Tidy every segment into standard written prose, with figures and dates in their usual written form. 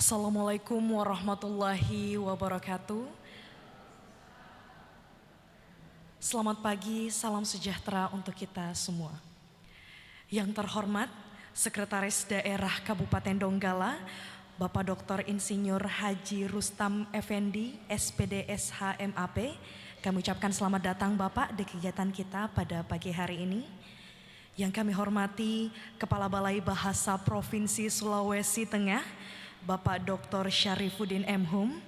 Assalamualaikum warahmatullahi wabarakatuh. Selamat pagi, salam sejahtera untuk kita semua. Yang terhormat, Sekretaris Daerah Kabupaten Donggala, Bapak Dr. Insinyur Haji Rustam Effendi, SPD SHMAP. Kami ucapkan selamat datang Bapak di kegiatan kita pada pagi hari ini. Yang kami hormati Kepala Balai Bahasa Provinsi Sulawesi Tengah, Bapak Dr. Syarifuddin M. Hum.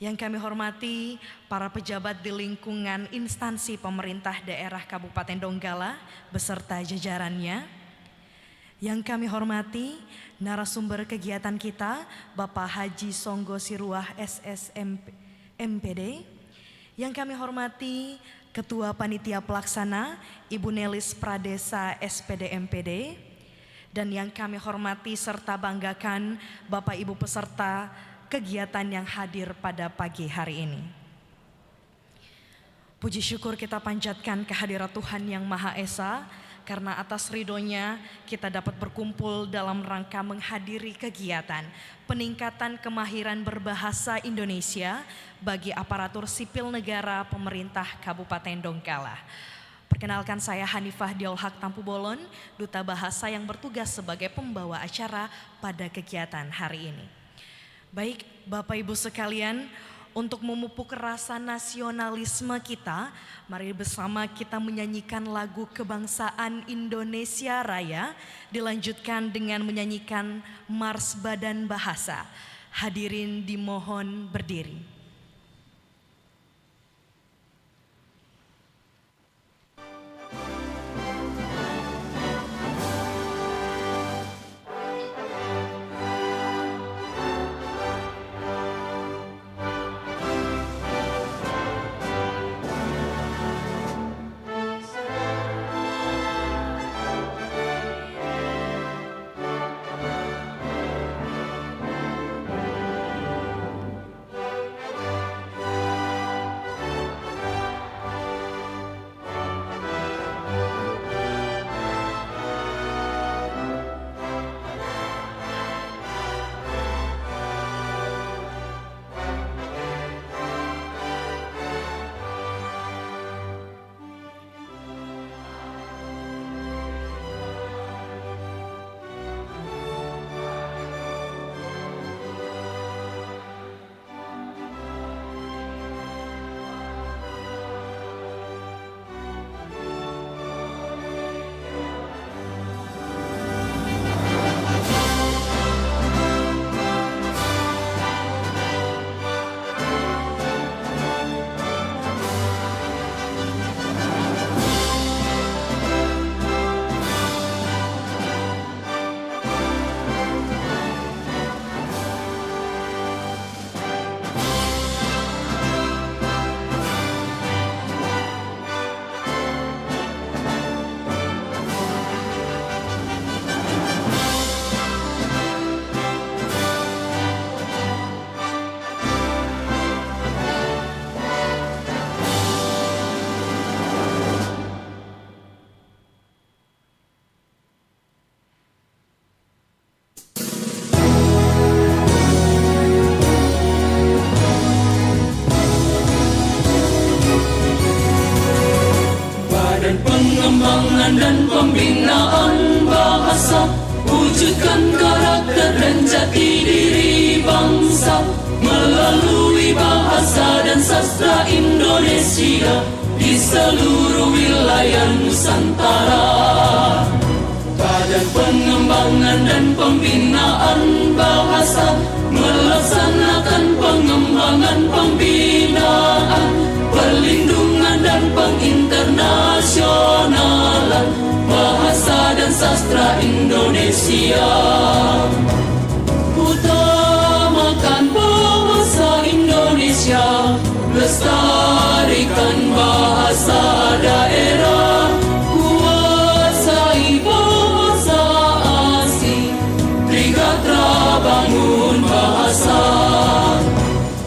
Yang kami hormati para pejabat di lingkungan instansi pemerintah daerah Kabupaten Donggala beserta jajarannya. Yang kami hormati narasumber kegiatan kita, Bapak Haji Songgo Siruah SSMP MPD. Yang kami hormati Ketua Panitia Pelaksana Ibu Nelis Pradesa SPD MPD. Dan yang kami hormati serta banggakan Bapak Ibu peserta kegiatan yang hadir pada pagi hari ini. Puji syukur kita panjatkan kehadirat Tuhan yang Maha Esa, karena atas ridhonya kita dapat berkumpul dalam rangka menghadiri kegiatan peningkatan kemahiran berbahasa Indonesia bagi aparatur sipil negara pemerintah Kabupaten Donggala. Perkenalkan, saya Hanifah Diol Haq Tampu Bolon, Duta Bahasa yang bertugas sebagai pembawa acara pada kegiatan hari ini. Baik Bapak Ibu sekalian, untuk memupuk rasa nasionalisme kita, mari bersama kita menyanyikan lagu kebangsaan Indonesia Raya, dilanjutkan dengan menyanyikan Mars Badan Bahasa. Hadirin dimohon berdiri. Pengembangan dan pembinaan bahasa, wujudkan karakter dan jati diri bangsa melalui bahasa dan sastra Indonesia di seluruh wilayah Nusantara. Badan Pengembangan dan Pembinaan Bahasa melaksanakan pengembangan pembinaan, perlindungan dan penginternasionalan bahasa dan sastra Indonesia. Utamakan bahasa Indonesia, lestarikan bahasa daerah, kuasai bahasa asing, Trigatra bangun bahasa.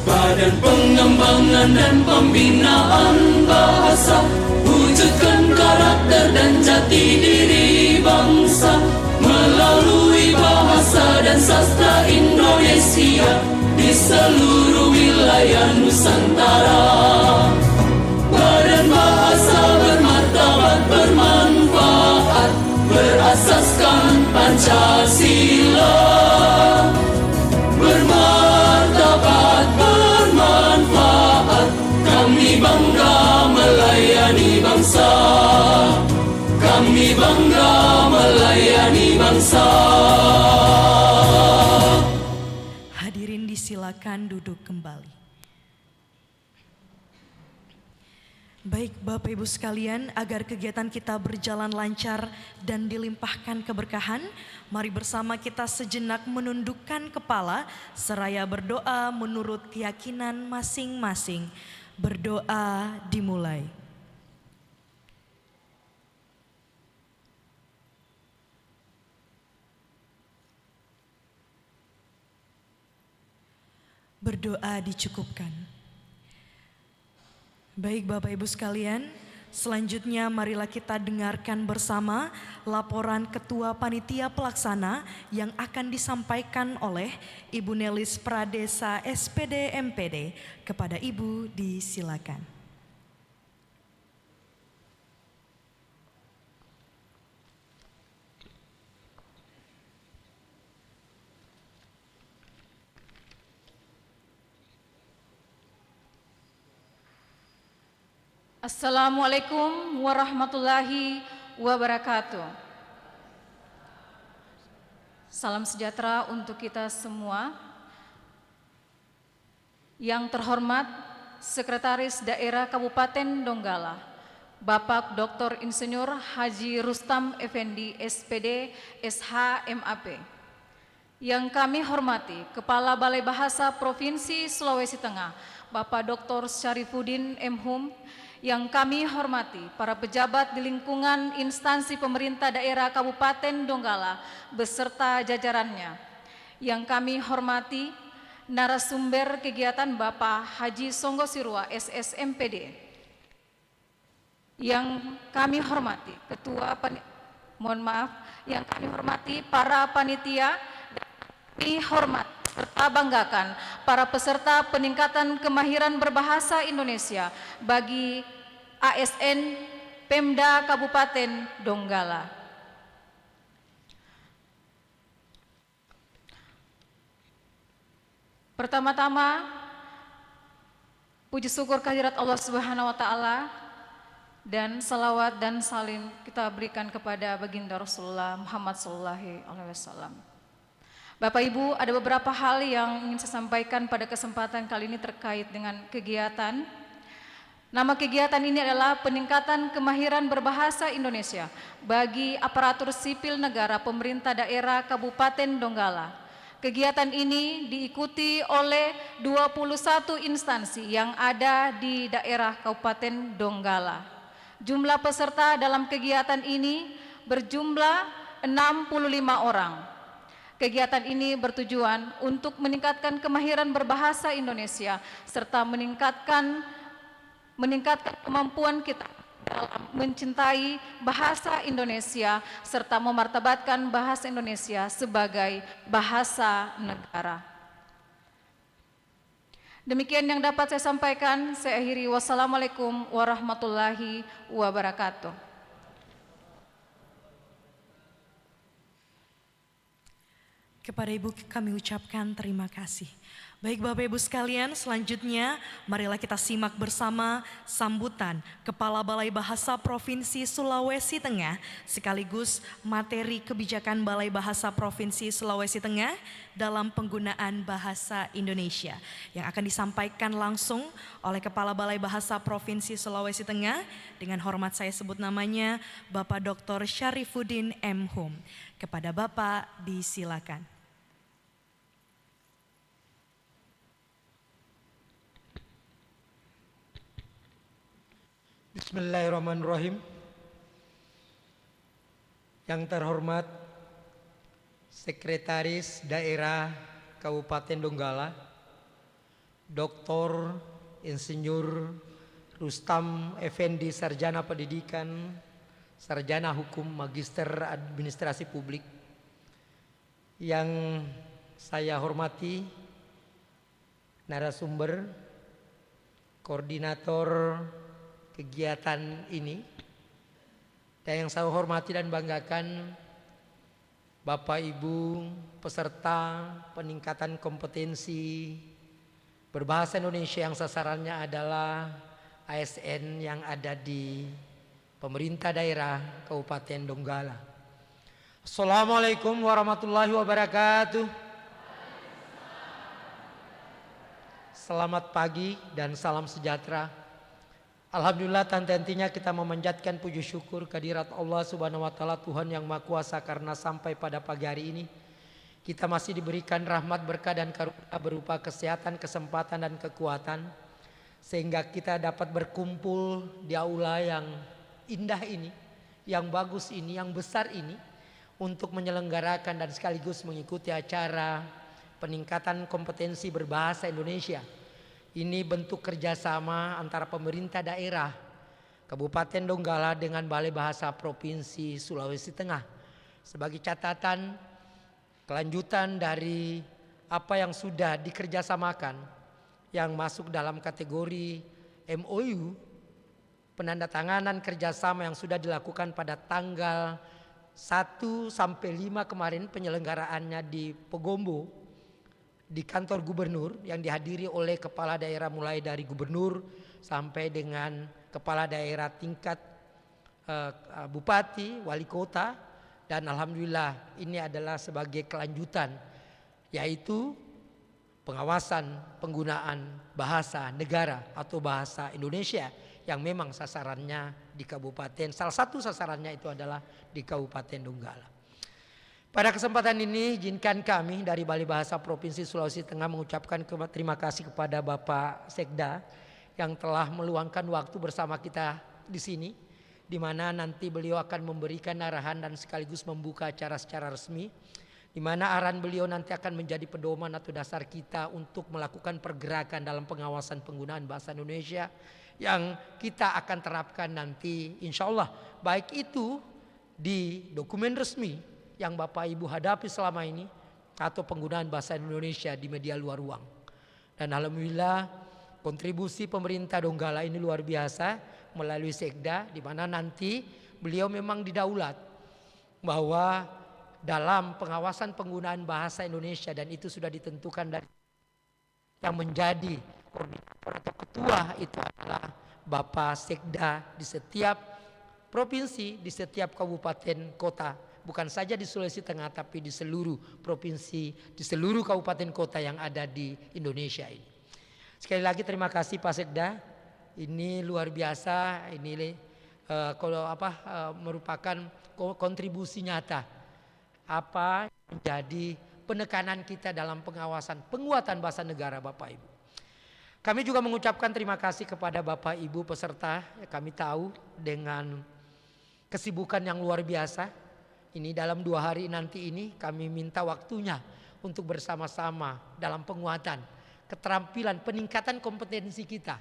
Badan Pengembangan dan Pembinaan Bahasa, wujudkan karakter dan jati diri bangsa melalui bahasa dan sastra Indonesia seluruh wilayah Nusantara. Badan bahasa bermartabat bermanfaat, berasaskan Pancasila. Bermartabat bermanfaat, kami bangga melayani bangsa. Kami bangga melayani bangsa. Hadirin disilakan duduk kembali. Baik Bapak Ibu sekalian, agar kegiatan kita berjalan lancar dan dilimpahkan keberkahan, mari bersama kita sejenak menundukkan kepala seraya berdoa menurut keyakinan masing-masing. Berdoa dimulai. Berdoa dicukupkan. Baik Bapak Ibu sekalian, selanjutnya marilah kita dengarkan bersama laporan Ketua Panitia Pelaksana yang akan disampaikan oleh Ibu Nelis Pradesa SPD MPD. Kepada Ibu disilakan. Assalamualaikum warahmatullahi wabarakatuh. Salam sejahtera untuk kita semua. Yang terhormat Sekretaris Daerah Kabupaten Donggala, Bapak Dr. Insinyur Haji Rustam Effendi SPD SH MAP. Yang kami hormati Kepala Balai Bahasa Provinsi Sulawesi Tengah, Bapak Dr. Syarifuddin M. Hum. Yang kami hormati para pejabat di lingkungan instansi pemerintah daerah Kabupaten Donggala beserta jajarannya. Yang kami hormati narasumber kegiatan Bapak Haji Songgo Sirua SSMPD. Yang kami hormati yang kami hormati para panitia, dan kami hormati serta banggakan para peserta peningkatan kemahiran berbahasa Indonesia bagi ASN Pemda Kabupaten Donggala. Pertama-tama, puji syukur kehadirat Allah Subhanahu wa Ta'ala dan salawat dan salim kita berikan kepada baginda Rasulullah Muhammad Sallallahu Alaihi Wasallam. Bapak Ibu, ada beberapa hal yang ingin saya sampaikan pada kesempatan kali ini terkait dengan kegiatan. Nama kegiatan ini adalah peningkatan kemahiran berbahasa Indonesia bagi aparatur sipil negara pemerintah daerah Kabupaten Donggala. Kegiatan ini diikuti oleh 21 instansi yang ada di daerah Kabupaten Donggala. Jumlah peserta dalam kegiatan ini berjumlah 65 orang. Kegiatan ini bertujuan untuk meningkatkan kemahiran berbahasa Indonesia serta meningkatkan kemampuan kita dalam mencintai bahasa Indonesia serta memartabatkan bahasa Indonesia sebagai bahasa negara. Demikian yang dapat saya sampaikan. Saya akhiri. Wassalamualaikum warahmatullahi wabarakatuh. Kepada Ibu kami ucapkan terima kasih. Baik Bapak Ibu sekalian, selanjutnya marilah kita simak bersama sambutan Kepala Balai Bahasa Provinsi Sulawesi Tengah sekaligus materi kebijakan Balai Bahasa Provinsi Sulawesi Tengah dalam penggunaan bahasa Indonesia yang akan disampaikan langsung oleh Kepala Balai Bahasa Provinsi Sulawesi Tengah. Dengan hormat saya sebut namanya Bapak Dr. Syarifuddin M. Hum. Kepada Bapak disilakan. Bismillahirrahmanirrahim. Yang terhormat Sekretaris Daerah Kabupaten Donggala, Dr. Insinyur Rustam Effendi, Sarjana Pendidikan, Sarjana Hukum, Magister Administrasi Publik. Yang saya hormati narasumber, koordinator kegiatan ini, dan yang saya hormati dan banggakan Bapak Ibu peserta peningkatan kompetensi berbahasa Indonesia yang sasarannya adalah ASN yang ada di pemerintah daerah Kabupaten Donggala. Assalamualaikum warahmatullahi wabarakatuh. Selamat pagi dan salam sejahtera. Alhamdulillah, tentunya kita memanjatkan puji syukur kehadirat Allah Subhanahu wa taala, Tuhan yang Maha Kuasa, karena sampai pada pagi hari ini kita masih diberikan rahmat, berkah dan karunia berupa kesehatan, kesempatan dan kekuatan, sehingga kita dapat berkumpul di aula yang indah ini, yang bagus ini, yang besar ini, untuk menyelenggarakan dan sekaligus mengikuti acara peningkatan kompetensi berbahasa Indonesia. Ini bentuk kerjasama antara pemerintah daerah Kabupaten Donggala dengan Balai Bahasa Provinsi Sulawesi Tengah. Sebagai catatan, kelanjutan dari apa yang sudah dikerjasamakan yang masuk dalam kategori MOU, penandatanganan kerjasama yang sudah dilakukan pada tanggal 1 sampai 5 kemarin, penyelenggaraannya di Pogombo di kantor gubernur, yang dihadiri oleh kepala daerah mulai dari gubernur sampai dengan kepala daerah tingkat bupati, wali kota, dan alhamdulillah ini adalah sebagai kelanjutan, yaitu pengawasan penggunaan bahasa negara atau bahasa Indonesia yang memang sasarannya di kabupaten, salah satu sasarannya itu adalah di Kabupaten Donggala. Pada kesempatan ini izinkan kami dari Balai Bahasa Provinsi Sulawesi Tengah mengucapkan terima kasih kepada Bapak Sekda yang telah meluangkan waktu bersama kita di sini, di mana nanti beliau akan memberikan arahan dan sekaligus membuka acara secara resmi, di mana arahan beliau nanti akan menjadi pedoman atau dasar kita untuk melakukan pergerakan dalam pengawasan penggunaan bahasa Indonesia yang kita akan terapkan nanti insya Allah, baik itu di dokumen resmi yang Bapak Ibu hadapi selama ini atau penggunaan bahasa Indonesia di media luar ruang. Dan alhamdulillah kontribusi pemerintah Donggala ini luar biasa melalui Sekda, di mana nanti beliau memang didaulat bahwa dalam pengawasan penggunaan bahasa Indonesia, dan itu sudah ditentukan dari yang menjadi koordinator atau ketua itu adalah Bapak Sekda di setiap provinsi, di setiap kabupaten kota. Bukan saja di Sulawesi Tengah, tapi di seluruh provinsi, di seluruh kabupaten kota yang ada di Indonesia ini. Sekali lagi terima kasih Pak Sekda. Ini luar biasa. Ini merupakan kontribusi nyata apa menjadi penekanan kita dalam pengawasan penguatan bahasa negara, Bapak Ibu. Kami juga mengucapkan terima kasih kepada Bapak Ibu peserta. Kami tahu dengan kesibukan yang luar biasa. Ini dalam 2 hari nanti ini kami minta waktunya untuk bersama-sama dalam penguatan keterampilan, peningkatan kompetensi kita.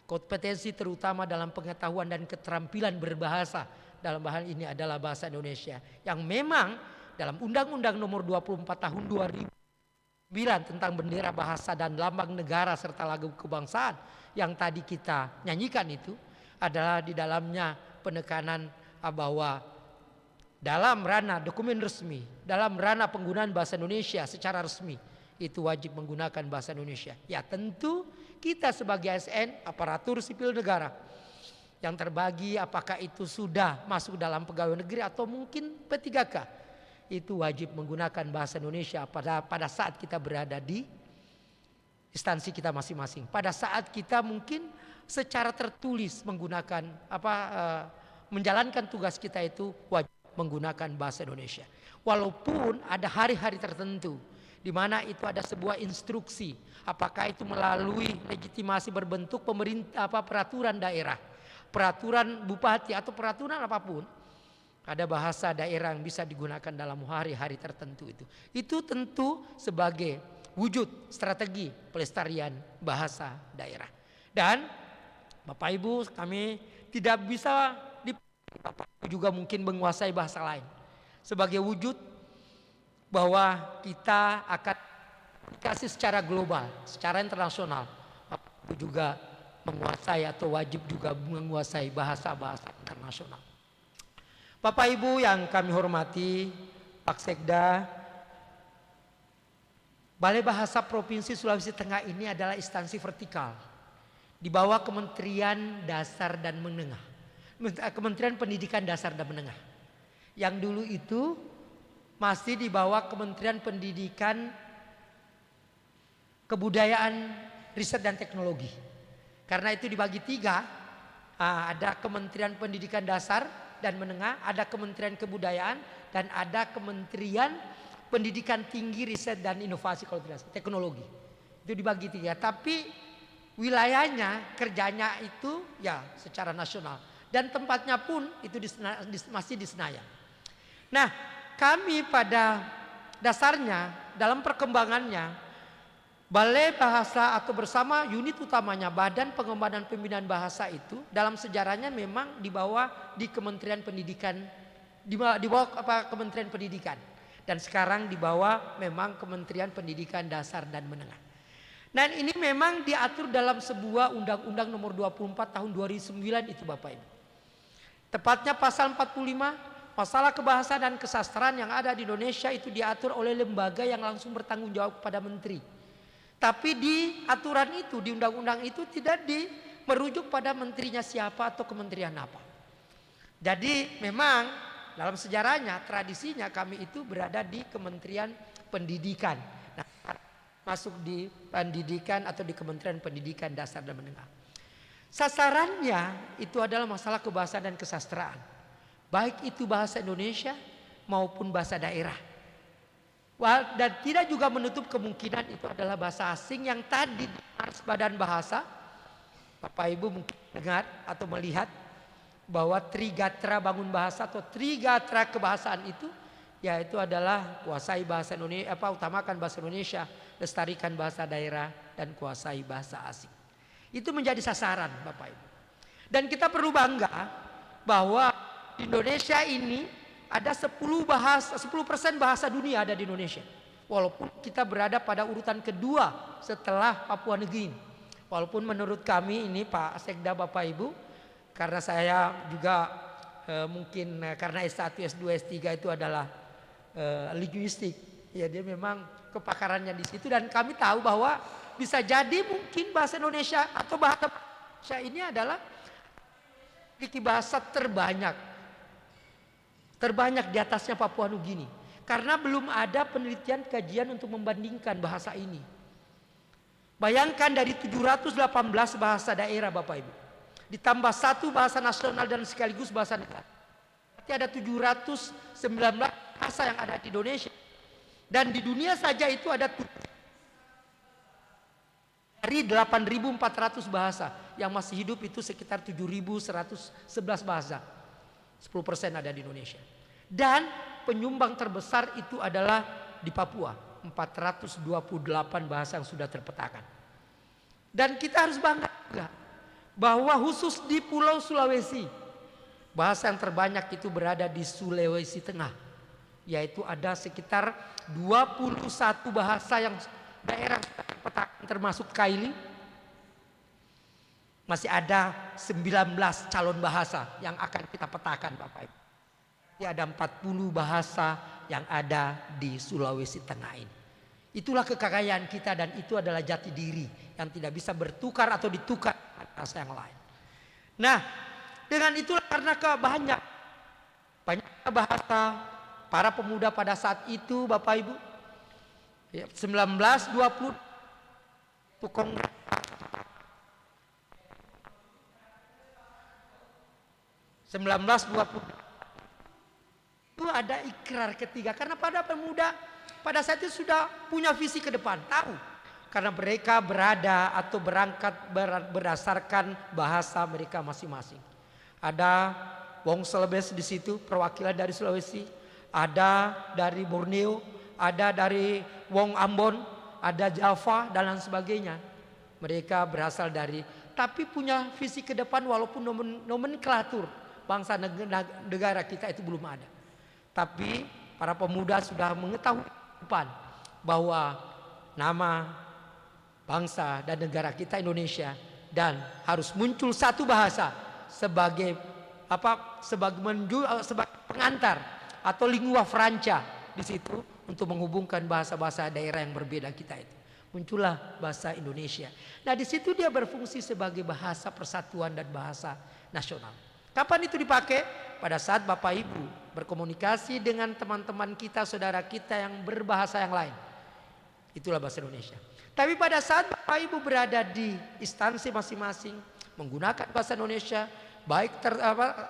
Kompetensi terutama dalam pengetahuan dan keterampilan berbahasa, dalam hal ini adalah bahasa Indonesia. Yang memang dalam Undang-Undang Nomor 24 Tahun 2009 tentang bendera bahasa dan lambang negara serta lagu kebangsaan yang tadi kita nyanyikan itu adalah di dalamnya penekanan bahwa dalam ranah dokumen resmi, dalam ranah penggunaan bahasa Indonesia secara resmi, itu wajib menggunakan bahasa Indonesia. Ya tentu kita sebagai ASN, aparatur sipil negara, yang terbagi apakah itu sudah masuk dalam pegawai negeri atau mungkin P3K, itu wajib menggunakan bahasa Indonesia pada saat kita berada di instansi kita masing-masing. Pada saat kita mungkin secara tertulis menggunakan menjalankan tugas kita itu wajib menggunakan bahasa Indonesia. Walaupun ada hari-hari tertentu di mana itu ada sebuah instruksi, apakah itu melalui legitimasi berbentuk pemerintah, peraturan daerah, peraturan bupati atau peraturan apapun, ada bahasa daerah yang bisa digunakan dalam hari-hari tertentu itu. Itu tentu sebagai wujud strategi pelestarian bahasa daerah. Dan Bapak Ibu, kami tidak bisa Bapak Ibu juga mungkin menguasai bahasa lain sebagai wujud bahwa kita akan komunikasi secara global, secara internasional. Bapak Ibu juga menguasai atau wajib juga menguasai bahasa-bahasa internasional. Bapak Ibu yang kami hormati, Pak Sekda, Balai Bahasa Provinsi Sulawesi Tengah ini adalah instansi vertikal di bawah Kementerian Dasar dan Menengah, Kementerian Pendidikan Dasar dan Menengah. Yang dulu itu masih di bawah Kementerian Pendidikan, Kebudayaan, Riset dan Teknologi. Karena itu dibagi tiga, ada Kementerian Pendidikan Dasar dan Menengah, ada Kementerian Kebudayaan, dan ada Kementerian Pendidikan Tinggi, Riset dan Inovasi kalau tidak salah, Teknologi. Itu dibagi tiga, tapi wilayahnya, kerjanya itu ya secara nasional. Dan tempatnya pun itu masih di Senayan. Nah, kami pada dasarnya dalam perkembangannya Balai Bahasa atau bersama unit utamanya Badan Pengembangan Pembinaan Bahasa itu dalam sejarahnya memang dibawa di Kementerian Pendidikan, di bawah Kementerian Pendidikan, dan sekarang dibawa memang Kementerian Pendidikan Dasar dan Menengah. Dan ini memang diatur dalam sebuah Undang-Undang Nomor 24 Tahun 2009 itu Bapak Ibu. Tepatnya pasal 45, masalah kebahasaan dan kesastraan yang ada di Indonesia itu diatur oleh lembaga yang langsung bertanggung jawab kepada menteri. Tapi di aturan itu, di undang-undang itu tidak merujuk pada menterinya siapa atau kementerian apa. Jadi memang dalam sejarahnya, tradisinya kami itu berada di Kementerian Pendidikan. Nah, masuk di pendidikan atau di Kementerian Pendidikan Dasar dan Menengah. Sasarannya itu adalah masalah kebahasaan dan kesastraan. Baik itu bahasa Indonesia maupun bahasa daerah. Dan tidak juga menutup kemungkinan itu adalah bahasa asing yang tadi di Badan Bahasa. Bapak Ibu mungkin dengar atau melihat bahwa Trigatra Bangun Bahasa atau Trigatra Kebahasaan itu yaitu adalah kuasai bahasa Indonesia, utamakan bahasa Indonesia, lestarikan bahasa daerah dan kuasai bahasa asing. Itu menjadi sasaran Bapak Ibu. Dan kita perlu bangga bahwa di Indonesia ini ada 10% bahasa dunia ada di Indonesia. Walaupun kita berada pada urutan kedua setelah Papua Nugini. Walaupun menurut kami ini Pak Sekda Bapak Ibu, karena saya juga mungkin karena S1, S2, S3 itu adalah linguistik. Ya dia memang kepakarannya di situ dan kami tahu bahwa bisa jadi mungkin bahasa Indonesia atau bahasa Indonesia ini adalah bahasa terbanyak di atasnya Papua Nugini. Karena belum ada penelitian kajian untuk membandingkan bahasa ini. Bayangkan dari 718 bahasa daerah Bapak Ibu. Ditambah satu bahasa nasional dan sekaligus bahasa negara. Berarti ada 719 bahasa yang ada di Indonesia. Dan di dunia saja itu ada dari 8.400 bahasa. Yang masih hidup itu sekitar 7.111 bahasa. 10% ada di Indonesia. Dan penyumbang terbesar itu adalah di Papua. 428 bahasa yang sudah terpetakan. Dan kita harus bangga juga bahwa khusus di Pulau Sulawesi, bahasa yang terbanyak itu berada di Sulawesi Tengah. Yaitu ada sekitar 21 bahasa yang daerah terpetakan termasuk Kaili. Masih ada 19 calon bahasa yang akan kita petakan Bapak Ibu. Ada 40 bahasa yang ada di Sulawesi Tengah ini. Itulah kekayaan kita dan itu adalah jati diri yang tidak bisa bertukar atau ditukar dengan bahasa yang lain. Nah, dengan itulah karena banyak bahasa para pemuda pada saat itu Bapak Ibu. 1920 itu Kongres 1920 itu ada ikrar ketiga karena pada pemuda pada saat itu sudah punya visi ke depan, tahu karena mereka berada atau berangkat berdasarkan bahasa mereka masing-masing. Ada Wong Selebes di situ perwakilan dari Sulawesi, ada dari Borneo, ada dari Wong Ambon, ada Java dan lain sebagainya. Mereka berasal dari tapi punya visi ke depan walaupun nomenklatur bangsa negara kita itu belum ada. Tapi para pemuda sudah mengetahui bahwa nama bangsa dan negara kita Indonesia, dan harus muncul satu bahasa sebagai sebagai pengantar atau lingua franca di situ untuk menghubungkan bahasa-bahasa daerah yang berbeda kita itu. Muncullah bahasa Indonesia. Nah, di situ dia berfungsi sebagai bahasa persatuan dan bahasa nasional. Kapan itu dipakai? Pada saat Bapak Ibu berkomunikasi dengan teman-teman kita, saudara kita yang berbahasa yang lain. Itulah bahasa Indonesia. Tapi pada saat Bapak Ibu berada di instansi masing-masing menggunakan bahasa Indonesia, baik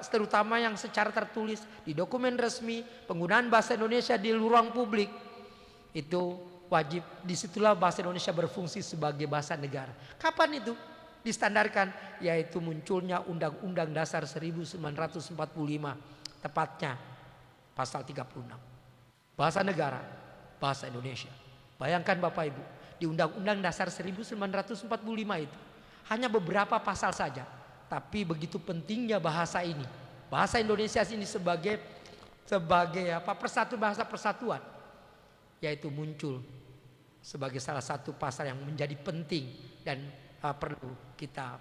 terutama yang secara tertulis di dokumen resmi, penggunaan bahasa Indonesia di ruang publik, itu wajib. Disitulah bahasa Indonesia berfungsi sebagai bahasa negara. Kapan itu distandarkan? Yaitu munculnya Undang-Undang Dasar 1945, tepatnya pasal 36. Bahasa negara, bahasa Indonesia. Bayangkan Bapak Ibu, di Undang-Undang Dasar 1945 itu hanya beberapa pasal saja, tapi begitu pentingnya bahasa ini. Bahasa Indonesia ini sebagai bahasa persatuan, yaitu muncul sebagai salah satu pasal yang menjadi penting dan perlu kita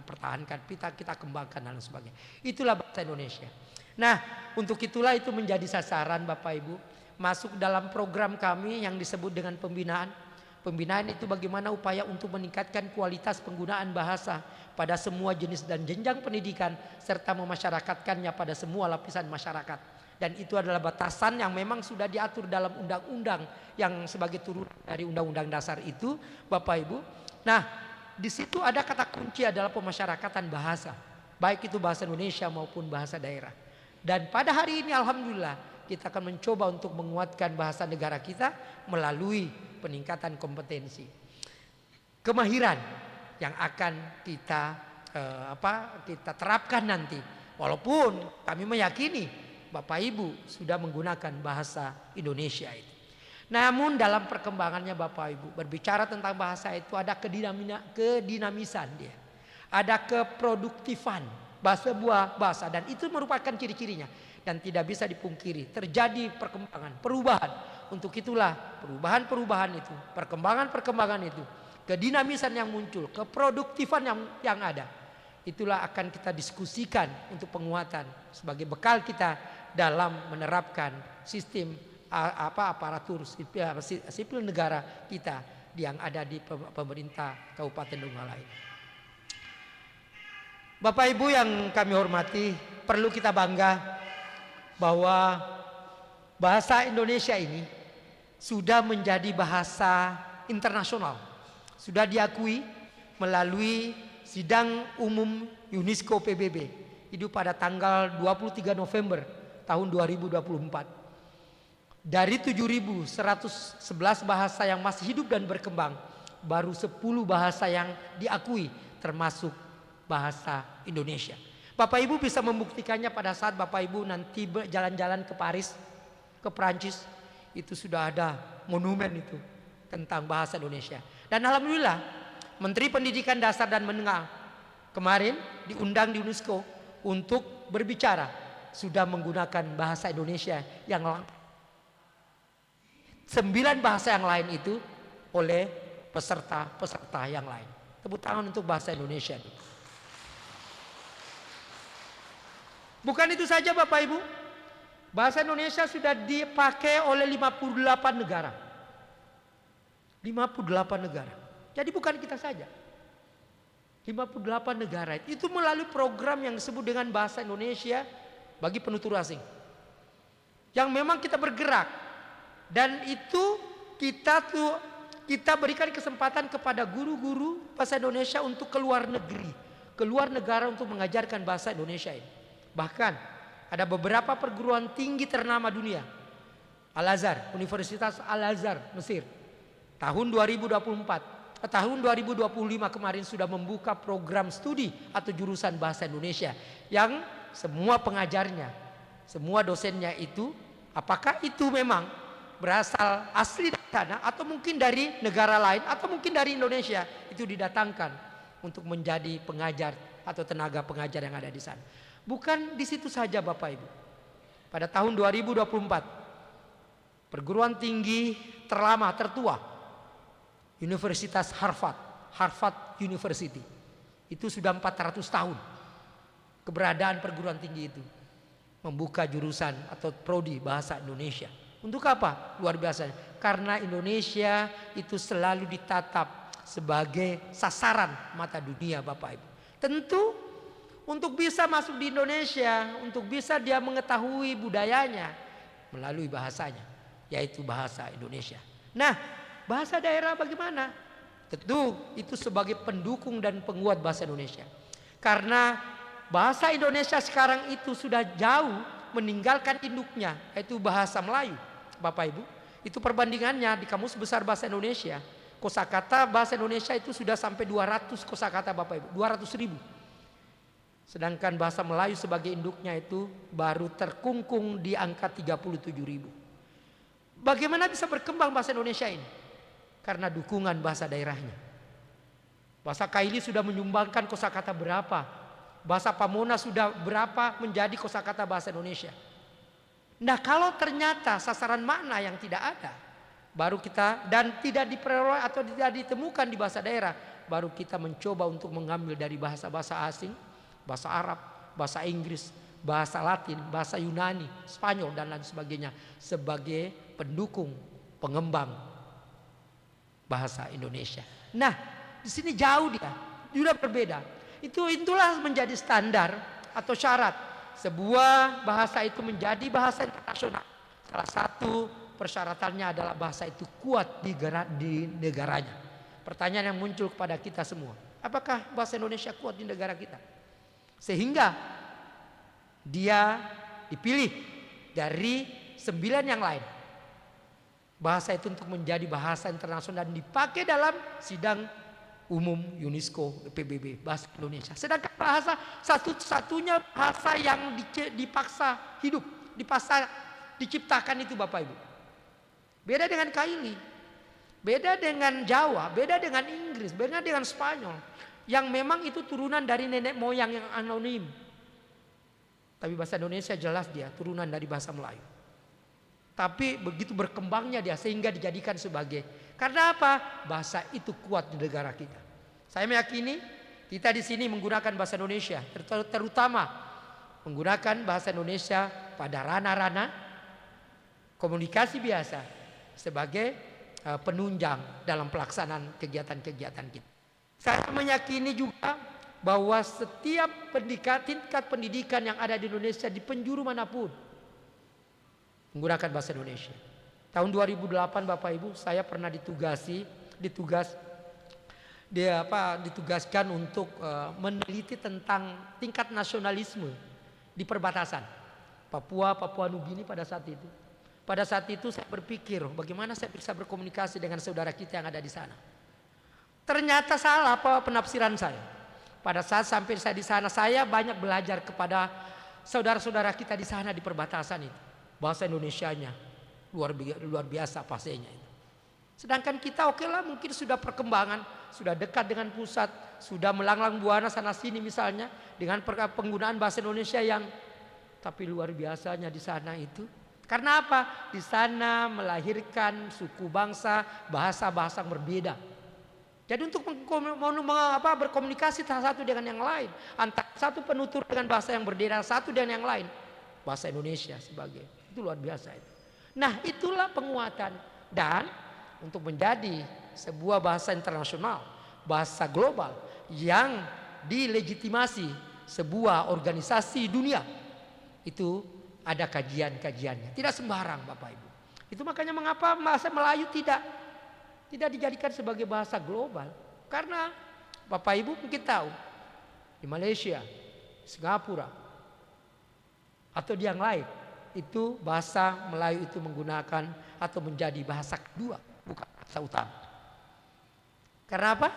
pertahankan, kita kembangkan dan sebagainya. Itulah bahasa Indonesia. Nah, untuk itulah itu menjadi sasaran Bapak Ibu masuk dalam program kami yang disebut dengan pembinaan. Pembinaan itu bagaimana upaya untuk meningkatkan kualitas penggunaan bahasa pada semua jenis dan jenjang pendidikan serta memasyarakatkannya pada semua lapisan masyarakat. Dan itu adalah batasan yang memang sudah diatur dalam undang-undang yang sebagai turun dari Undang-Undang Dasar itu, Bapak Ibu. Nah, di situ ada kata kunci adalah pemasyarakatan bahasa, baik itu bahasa Indonesia maupun bahasa daerah. Dan pada hari ini alhamdulillah kita akan mencoba untuk menguatkan bahasa negara kita melalui peningkatan kompetensi, kemahiran yang akan kita terapkan nanti. Walaupun kami meyakini Bapak Ibu sudah menggunakan bahasa Indonesia itu. Namun dalam perkembangannya Bapak Ibu berbicara tentang bahasa itu ada kedinamisan dia. Ada keproduktifan sebuah bahasa, dan itu merupakan ciri-cirinya dan tidak bisa dipungkiri terjadi perkembangan, perubahan. Untuk itulah perubahan-perubahan itu, perkembangan-perkembangan itu, kedinamisan yang muncul, keproduktifan yang ada, itulah akan kita diskusikan untuk penguatan sebagai bekal kita dalam menerapkan sistem aparatur sipil negara kita yang ada di pemerintah Kabupaten Donggala ini. Bapak Ibu yang kami hormati, perlu kita bangga bahwa bahasa Indonesia ini sudah menjadi bahasa internasional. Sudah diakui melalui sidang umum UNESCO PBB itu pada tanggal 23 November tahun 2024. Dari 7.111 bahasa yang masih hidup dan berkembang, baru 10 bahasa yang diakui termasuk bahasa Indonesia. Bapak Ibu bisa membuktikannya pada saat Bapak Ibu nanti jalan-jalan ke Paris, ke Prancis, itu sudah ada monumen itu tentang bahasa Indonesia. Dan alhamdulillah Menteri Pendidikan Dasar dan Menengah kemarin diundang di UNESCO untuk berbicara, sudah menggunakan bahasa Indonesia yang 9 bahasa yang lain itu oleh peserta yang lain. Tepuk tangan untuk bahasa Indonesia. Bukan itu saja Bapak Ibu, bahasa Indonesia sudah dipakai oleh 58 negara. 58 negara. Jadi bukan kita saja. 58 negara itu melalui program yang disebut dengan bahasa Indonesia bagi penutur asing. Yang memang kita bergerak, dan itu kita berikan kesempatan kepada guru-guru bahasa Indonesia untuk keluar negeri, keluar negara untuk mengajarkan bahasa Indonesia ini. Bahkan ada beberapa perguruan tinggi ternama dunia. Al-Azhar, Universitas Al-Azhar Mesir, tahun 2025 kemarin sudah membuka program studi atau jurusan bahasa Indonesia yang semua pengajarnya, semua dosennya itu, apakah itu memang berasal asli dari sana atau mungkin dari negara lain atau mungkin dari Indonesia, itu didatangkan untuk menjadi pengajar atau tenaga pengajar yang ada di sana. Bukan di situ saja Bapak Ibu. Pada tahun 2024 perguruan tinggi tertua Universitas Harvard, Harvard University. Itu sudah 400 tahun keberadaan perguruan tinggi itu. Membuka jurusan atau prodi bahasa Indonesia. Untuk apa? Luar biasa. Karena Indonesia itu selalu ditatap sebagai sasaran mata dunia Bapak Ibu. Tentu untuk bisa masuk di Indonesia, untuk bisa dia mengetahui budayanya melalui bahasanya, yaitu bahasa Indonesia. Nah, bahasa daerah bagaimana? Tentu itu sebagai pendukung dan penguat bahasa Indonesia. Karena bahasa Indonesia sekarang itu sudah jauh meninggalkan induknya, yaitu bahasa Melayu. Bapak Ibu, itu perbandingannya di Kamus Besar Bahasa Indonesia. Kosakata bahasa Indonesia itu sudah sampai 200 kosakata Bapak Ibu, 200.000. Sedangkan bahasa Melayu sebagai induknya itu baru terkungkung di angka 37.000. Bagaimana bisa berkembang bahasa Indonesia ini? Karena dukungan bahasa daerahnya. Bahasa Kaili sudah menyumbangkan kosakata berapa? Bahasa Pamona sudah berapa menjadi kosakata bahasa Indonesia. Nah, kalau ternyata sasaran makna yang tidak ada, baru kita dan tidak diperoleh atau tidak ditemukan di bahasa daerah, baru kita mencoba untuk mengambil dari bahasa-bahasa asing, bahasa Arab, bahasa Inggris, bahasa Latin, bahasa Yunani, Spanyol dan lain sebagainya sebagai pendukung, pengembang bahasa Indonesia. Nah, di sini jauh dia, sudah berbeda. Itulah menjadi standar atau syarat sebuah bahasa itu menjadi bahasa internasional. Salah satu persyaratannya adalah bahasa itu kuat di negaranya. Pertanyaan yang muncul kepada kita semua, apakah bahasa Indonesia kuat di negara kita? Sehingga dia dipilih dari 9 yang lain. Bahasa itu untuk menjadi bahasa internasional dan dipakai dalam sidang umum UNESCO PBB bahasa Indonesia. Sedangkan bahasa satu-satunya bahasa yang dipaksa hidup, dipaksa diciptakan itu Bapak Ibu. Beda dengan Kaili, beda dengan Jawa, beda dengan Inggris, beda dengan Spanyol, yang memang itu turunan dari nenek moyang yang anonim. Tapi bahasa Indonesia jelas dia turunan dari bahasa Melayu. Tapi begitu berkembangnya dia sehingga dijadikan sebagai, karena apa? Bahasa itu kuat di negara kita. Saya meyakini kita di sini menggunakan bahasa Indonesia, terutama menggunakan bahasa Indonesia pada ranah-ranah komunikasi biasa sebagai penunjang dalam pelaksanaan kegiatan-kegiatan kita. Saya meyakini juga bahwa setiap tingkat pendidikan yang ada di Indonesia di penjuru manapun menggunakan bahasa Indonesia. Tahun 2008 Bapak Ibu, saya pernah ditugaskan untuk meneliti tentang tingkat nasionalisme di perbatasan Papua Nugini pada saat itu. Pada saat itu saya berpikir bagaimana saya bisa berkomunikasi dengan saudara kita yang ada di sana. Ternyata salah penafsiran saya. Pada saat sampai saya di sana, saya banyak belajar kepada saudara-saudara kita di sana di perbatasan itu. Bahasa Indonesianya luar biasa fasenya itu. Sedangkan kita oke lah mungkin sudah perkembangan, sudah dekat dengan pusat, sudah melanglang buana sana sini misalnya dengan penggunaan bahasa Indonesia yang tapi luar biasanya di sana itu. Karena apa? Di sana melahirkan suku bangsa, bahasa-bahasa yang berbeda. Jadi untuk berkomunikasi salah satu dengan yang lain, antara satu penutur dengan bahasa yang berbeda, satu dengan yang lain, bahasa Indonesia sebagai itu luar biasa itu. Nah, itulah penguatan dan untuk menjadi sebuah bahasa internasional, bahasa global yang dilegitimasi sebuah organisasi dunia. Itu ada kajian-kajiannya. Tidak sembarang Bapak Ibu. Itu makanya mengapa bahasa Melayu tidak dijadikan sebagai bahasa global. Karena Bapak Ibu mungkin tahu di Malaysia, Singapura atau di yang lain itu bahasa Melayu itu menggunakan atau menjadi bahasa kedua, bukan bahasa utama. Karena apa?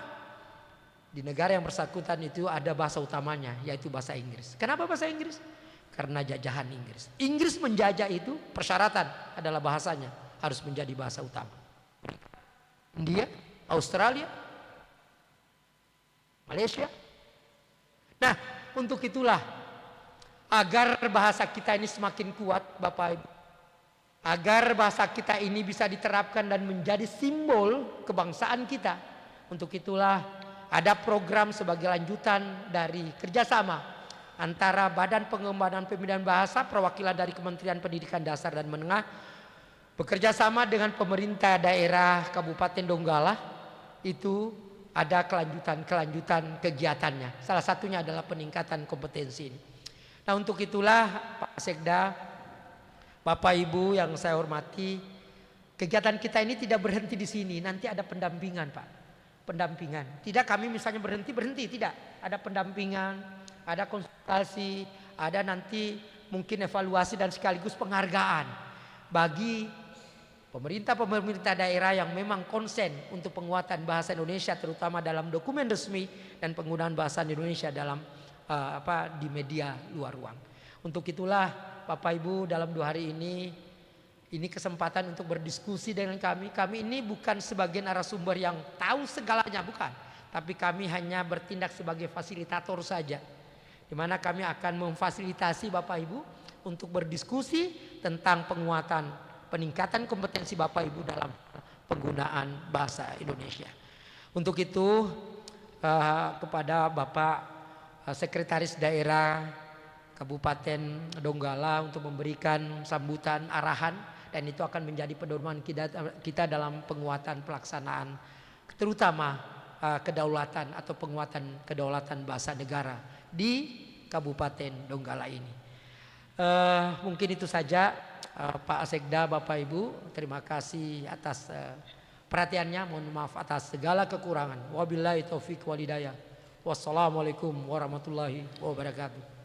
Di negara yang bersangkutan itu ada bahasa utamanya, yaitu bahasa Inggris. Kenapa bahasa Inggris? Karena jajahan Inggris. Inggris menjajah itu persyaratan adalah bahasanya harus menjadi bahasa utama. India, Australia, Malaysia. Nah, untuk itulah agar bahasa kita ini semakin kuat Bapak Ibu, agar bahasa kita ini bisa diterapkan dan menjadi simbol kebangsaan kita. Untuk itulah ada program sebagai lanjutan dari kerjasama antara Badan Pengembangan Pembinaan Bahasa perwakilan dari Kementerian Pendidikan Dasar dan Menengah bekerja sama dengan pemerintah daerah Kabupaten Donggala. Itu ada kelanjutan kegiatannya. Salah satunya adalah peningkatan kompetensi ini. Nah, untuk itulah Pak Sekda, Bapak Ibu yang saya hormati, kegiatan kita ini tidak berhenti di sini. Nanti ada pendampingan, Pak. Pendampingan. Tidak kami misalnya berhenti, tidak. Ada pendampingan, ada konsultasi, ada nanti mungkin evaluasi dan sekaligus penghargaan bagi pemerintah daerah yang memang konsen untuk penguatan bahasa Indonesia, terutama dalam dokumen resmi dan penggunaan bahasa Indonesia dalam di media luar ruang. Untuk itulah Bapak Ibu, dalam 2 hari ini kesempatan untuk berdiskusi dengan kami. Kami ini bukan sebagai narasumber yang tahu segalanya, bukan. Tapi kami hanya bertindak sebagai fasilitator saja. Di mana kami akan memfasilitasi Bapak Ibu untuk berdiskusi tentang peningkatan kompetensi Bapak Ibu dalam penggunaan bahasa Indonesia. Untuk itu kepada Bapak Sekretaris Daerah Kabupaten Donggala untuk memberikan sambutan arahan, dan itu akan menjadi pedoman kita dalam penguatan pelaksanaan terutama kedaulatan atau penguatan kedaulatan bahasa negara di Kabupaten Donggala ini. Mungkin itu saja Pak Sekda, Bapak Ibu, terima kasih atas perhatiannya. Mohon maaf atas segala kekurangan. Wabillahi taufik walhidayah. Wassalamualaikum warahmatullahi wabarakatuh.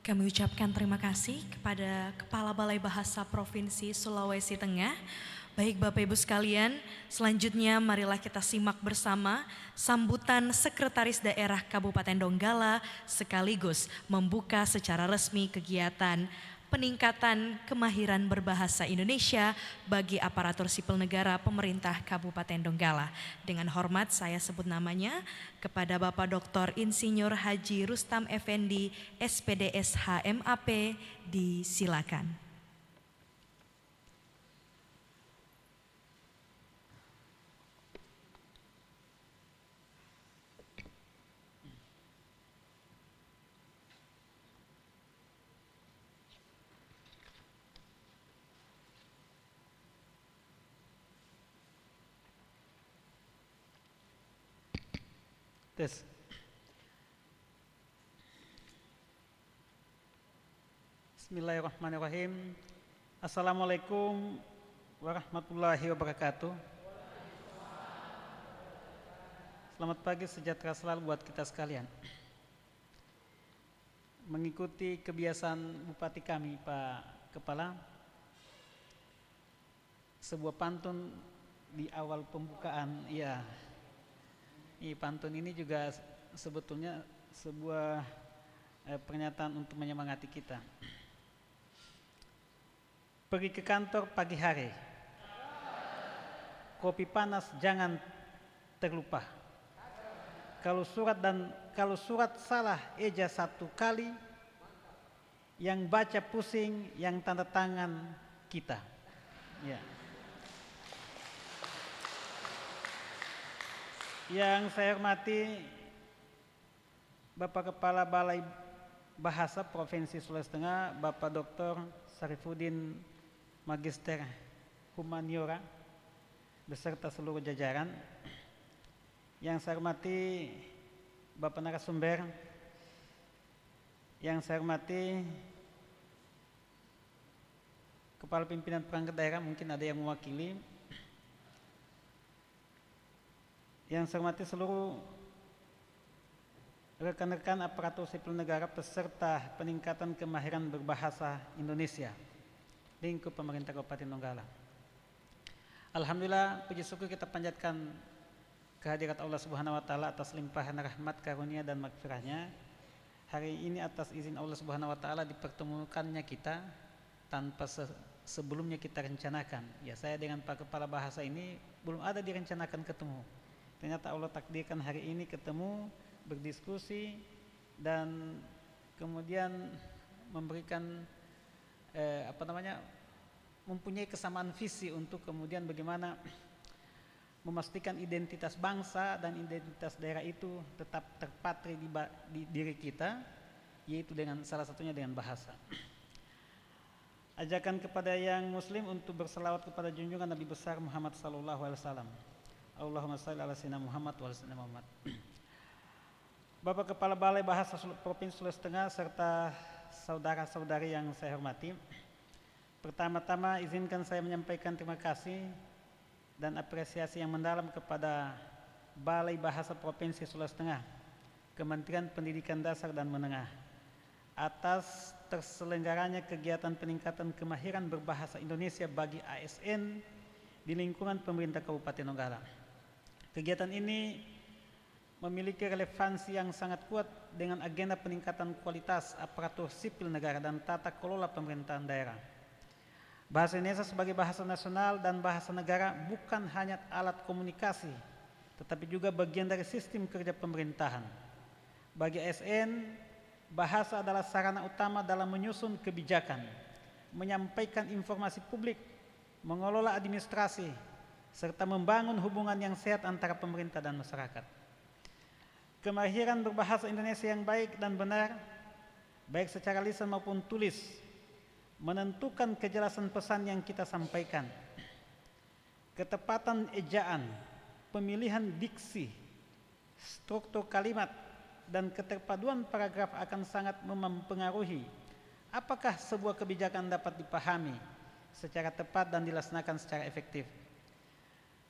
Kami ucapkan terima kasih kepada Kepala Balai Bahasa Provinsi Sulawesi Tengah. Baik Bapak Ibu sekalian, selanjutnya marilah kita simak bersama sambutan Sekretaris Daerah Kabupaten Donggala sekaligus membuka secara resmi kegiatan peningkatan kemahiran berbahasa Indonesia bagi aparatur sipil negara pemerintah Kabupaten Donggala. Dengan hormat saya sebut namanya kepada Bapak Dr. Insinyur Haji Rustam Effendi, SPDS HMAP, disilakan. Tes. Bismillahirrahmanirrahim. Assalamualaikum warahmatullahi wabarakatuh. Selamat pagi, sejahtera selalu buat kita sekalian. Mengikuti kebiasaan Bupati kami, Pak Kepala, sebuah pantun di awal pembukaan, ya. Pantun ini juga sebetulnya sebuah pernyataan untuk menyemangati kita. Pergi ke kantor pagi hari, kopi panas jangan terlupa. Kalau surat salah eja 1 kali, yang baca pusing, yang tanda tangan kita. Ya. Yang saya hormati Bapak Kepala Balai Bahasa Provinsi Sulawesi Tengah, Bapak Dr. Sarifudin Magister Humaniora beserta seluruh jajaran. Yang saya hormati Bapak narasumber, yang saya hormati Kepala Pimpinan Perangkat Daerah, mungkin ada yang mewakili. Yang saya hormati seluruh rekan-rekan aparatur sipil negara peserta peningkatan kemahiran berbahasa Indonesia lingkup pemerintah Kabupaten Donggala. Alhamdulillah, puji syukur kita panjatkan kehadirat Allah Subhanahu wa taala atas limpahan rahmat, karunia dan maghfirahnya. Hari ini atas izin Allah Subhanahu wa taala dipertemukannya kita tanpa sebelumnya kita rencanakan. Ya, saya dengan Pak Kepala Bahasa ini belum ada direncanakan ketemu. Ternyata Allah takdirkan hari ini ketemu, berdiskusi, dan kemudian memberikan mempunyai kesamaan visi untuk kemudian bagaimana memastikan identitas bangsa dan identitas daerah itu tetap terpatri di diri kita, yaitu dengan salah satunya dengan bahasa. Ajakan kepada yang muslim untuk berselawat kepada junjungan Nabi besar Muhammad sallallahu alaihi wasallam. Allahumma shalli ala sayyidina Muhammad wa ala sayyidina Muhammad. Bapak Kepala Balai Bahasa Provinsi Sulawesi Tengah serta saudara-saudari yang saya hormati. Pertama-tama izinkan saya menyampaikan terima kasih dan apresiasi yang mendalam kepada Balai Bahasa Provinsi Sulawesi Tengah, Kementerian Pendidikan Dasar dan Menengah atas terselenggaranya kegiatan peningkatan kemahiran berbahasa Indonesia bagi ASN di lingkungan pemerintah Kabupaten Donggala. Kegiatan ini memiliki relevansi yang sangat kuat dengan agenda peningkatan kualitas aparatur sipil negara dan tata kelola pemerintahan daerah. Bahasa Indonesia sebagai bahasa nasional dan bahasa negara bukan hanya alat komunikasi, tetapi juga bagian dari sistem kerja pemerintahan. Bagi ASN, bahasa adalah sarana utama dalam menyusun kebijakan, menyampaikan informasi publik, mengelola administrasi, serta membangun hubungan yang sehat antara pemerintah dan masyarakat. Kemahiran berbahasa Indonesia yang baik dan benar, baik secara lisan maupun tulis, menentukan kejelasan pesan yang kita sampaikan. Ketepatan ejaan, pemilihan diksi, struktur kalimat, dan keterpaduan paragraf akan sangat mempengaruhi apakah sebuah kebijakan dapat dipahami secara tepat dan dilaksanakan secara efektif.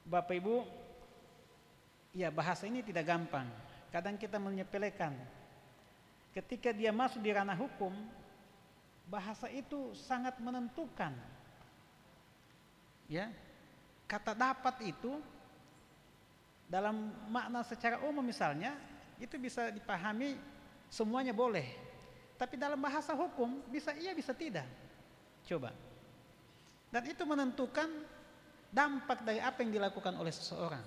Bapak Ibu, ya bahasa ini tidak gampang. Kadang kita menyepelekan. Ketika dia masuk di ranah hukum, bahasa itu sangat menentukan. Ya, kata dapat itu dalam makna secara umum misalnya itu bisa dipahami semuanya boleh. Tapi dalam bahasa hukum bisa iya bisa tidak. Coba. Dan itu menentukan dampak dari apa yang dilakukan oleh seseorang.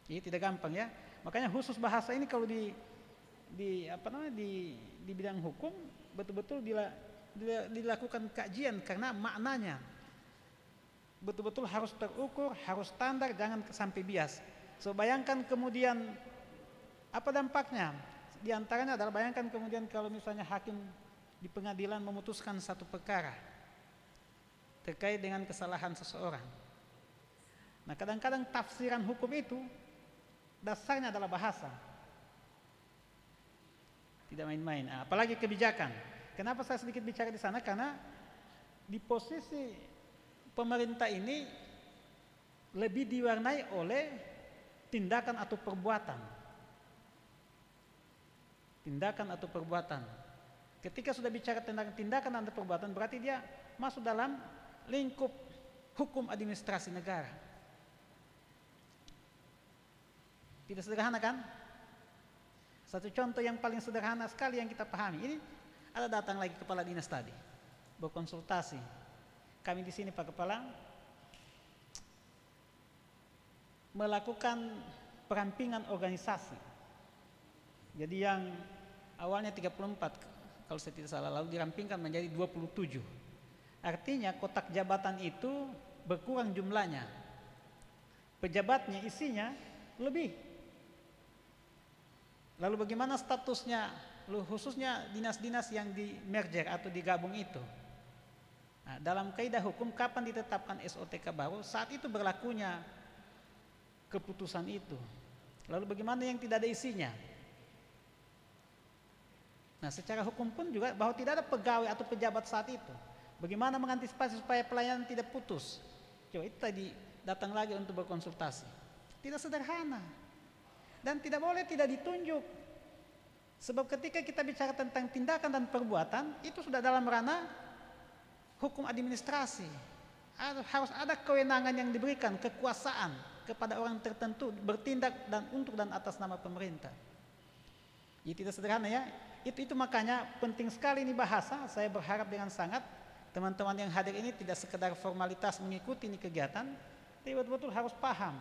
Jadi tidak gampang ya. Makanya khusus bahasa ini kalau di bidang hukum betul-betul dilakukan kajian karena maknanya betul-betul harus terukur, harus standar, jangan sampai bias. So bayangkan kemudian apa dampaknya? Di antaranya adalah bayangkan kemudian kalau misalnya hakim di pengadilan memutuskan satu perkara terkait dengan kesalahan seseorang. Nah, kadang-kadang tafsiran hukum itu dasarnya adalah bahasa. Tidak main-main. Apalagi kebijakan. Kenapa saya sedikit bicara di sana? Karena di posisi pemerintah ini lebih diwarnai oleh tindakan atau perbuatan. Tindakan atau perbuatan. Ketika sudah bicara tentang tindakan atau perbuatan, berarti dia masuk dalam lingkup hukum administrasi negara. Tidak sederhana kan? Satu contoh yang paling sederhana sekali yang kita pahami. Ini ada datang lagi kepala dinas tadi, berkonsultasi. Kami di sini Pak Kepala melakukan perampingan organisasi. Jadi yang awalnya 34 kalau saya tidak salah lalu dirampingkan menjadi 27. Artinya kotak jabatan itu berkurang jumlahnya. Pejabatnya isinya lebih. Lalu bagaimana statusnya khususnya dinas-dinas yang di merger atau digabung itu? Nah, dalam kaidah hukum kapan ditetapkan SOTK baru? Saat itu berlakunya keputusan itu. Lalu bagaimana yang tidak ada isinya? Nah, secara hukum pun juga bahwa tidak ada pegawai atau pejabat saat itu. Bagaimana mengantisipasi supaya pelayanan tidak putus? Coba itu tadi datang lagi untuk berkonsultasi. Tidak sederhana. Dan tidak boleh tidak ditunjuk. Sebab ketika kita bicara tentang tindakan dan perbuatan, itu sudah dalam ranah hukum administrasi. Harus ada kewenangan yang diberikan, kekuasaan kepada orang tertentu bertindak dan untuk dan atas nama pemerintah. Ini tidak sederhana ya. Itu makanya penting sekali ini bahasa. Saya berharap dengan sangat teman-teman yang hadir ini tidak sekedar formalitas mengikuti ini kegiatan, tapi betul-betul harus paham.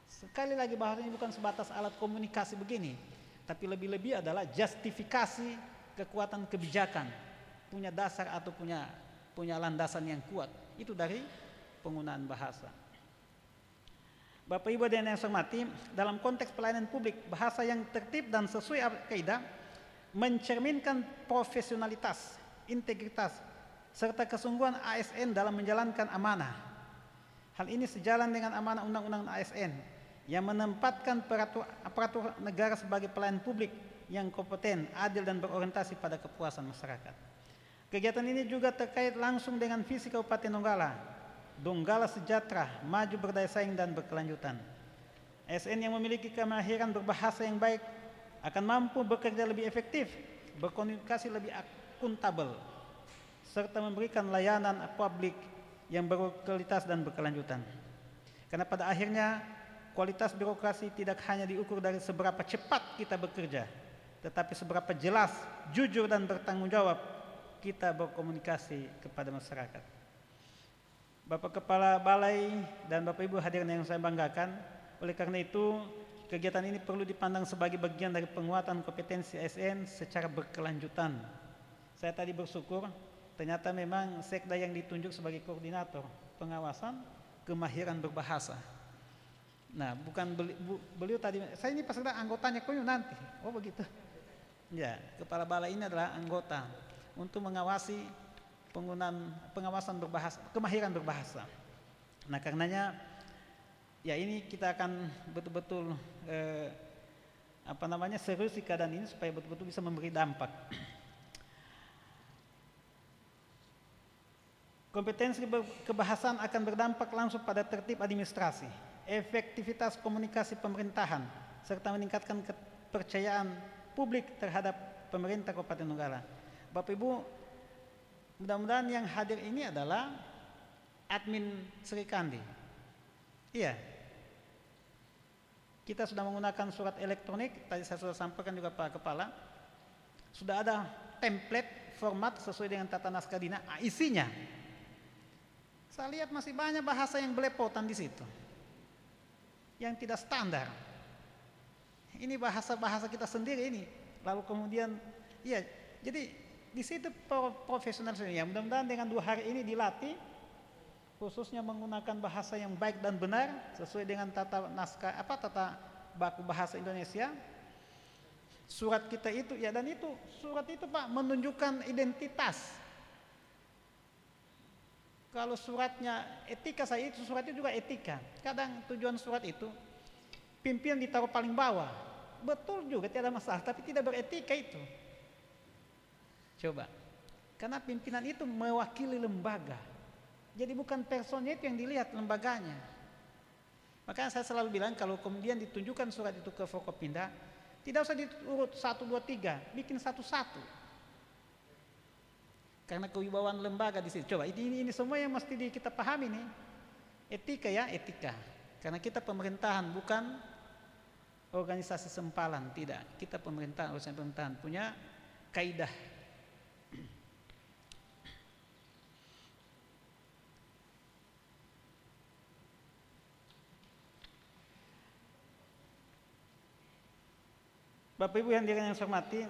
Sekali lagi bahasa ini bukan sebatas alat komunikasi begini, tapi lebih-lebih adalah justifikasi kekuatan kebijakan, punya dasar atau punya landasan yang kuat, itu dari penggunaan bahasa. Bapak Ibu dan yang saya hormati, dalam konteks pelayanan publik, bahasa yang tertib dan sesuai kaidah mencerminkan profesionalitas, integritas, serta kesungguhan ASN dalam menjalankan amanah. Hal ini sejalan dengan amanah Undang-Undang ASN yang menempatkan aparatur negara sebagai pelayan publik yang kompeten, adil dan berorientasi pada kepuasan masyarakat. Kegiatan ini juga terkait langsung dengan visi Kabupaten Donggala sejahtera, maju, berdaya saing dan berkelanjutan. ASN yang memiliki kemahiran berbahasa yang baik akan mampu bekerja lebih efektif, berkomunikasi lebih akuntabel, serta memberikan layanan publik yang berkualitas dan berkelanjutan. Karena pada akhirnya kualitas birokrasi tidak hanya diukur dari seberapa cepat kita bekerja, tetapi seberapa jelas, jujur dan bertanggung jawab kita berkomunikasi kepada masyarakat. Bapak Kepala Balai dan Bapak Ibu hadirin yang saya banggakan, oleh karena itu kegiatan ini perlu dipandang sebagai bagian dari penguatan kompetensi ASN secara berkelanjutan. Saya tadi bersyukur ternyata memang Sekda yang ditunjuk sebagai koordinator pengawasan kemahiran berbahasa. Nah, bukan beliau tadi, saya ini pas ada anggotanya kok nanti. Oh begitu. Ya, Kepala Balai ini adalah anggota untuk mengawasi pengawasan berbahasa, kemahiran berbahasa. Nah, karenanya ya ini kita akan betul-betul serius di keadaan ini supaya betul-betul bisa memberi dampak. Kompetensi kebahasaan akan berdampak langsung pada tertib administrasi, efektivitas komunikasi pemerintahan, serta meningkatkan kepercayaan publik terhadap pemerintah Kabupaten Donggala. Bapak Ibu, mudah-mudahan yang hadir ini adalah admin Sri Kandi. Iya. Kita sudah menggunakan surat elektronik, tadi saya sudah sampaikan juga Pak Kepala. Sudah ada template format sesuai dengan tata naskah Dina, isinya. Saya lihat masih banyak bahasa yang belepotan di situ. Yang tidak standar. Ini bahasa-bahasa kita sendiri ini. Lalu kemudian, iya, jadi di situ profesionalisme. Ya, mudah-mudahan dengan 2 hari ini dilatih, khususnya menggunakan bahasa yang baik dan benar sesuai dengan tata naskah tata baku bahasa Indonesia. Surat kita itu ya, dan itu surat itu Pak menunjukkan identitas. Kalau suratnya etika, saya itu suratnya juga etika. Kadang tujuan surat itu pimpinan ditaruh paling bawah. Betul juga, tidak ada masalah, tapi tidak beretika itu. Coba, karena pimpinan itu mewakili lembaga. Jadi bukan personnya itu yang dilihat, lembaganya. Makanya saya selalu bilang kalau kemudian ditunjukkan surat itu ke Forkopimda, tidak usah diurut 1, 2, 3, bikin satu-satu. Karena kewibawaan lembaga di situ. Coba, ini semua yang mesti kita pahami nih. Etika ya, etika. Karena kita pemerintahan, bukan organisasi sempalan, tidak. Kita pemerintahan, organisasi pemerintahan punya kaidah. Bapak Ibu yang saya hormati,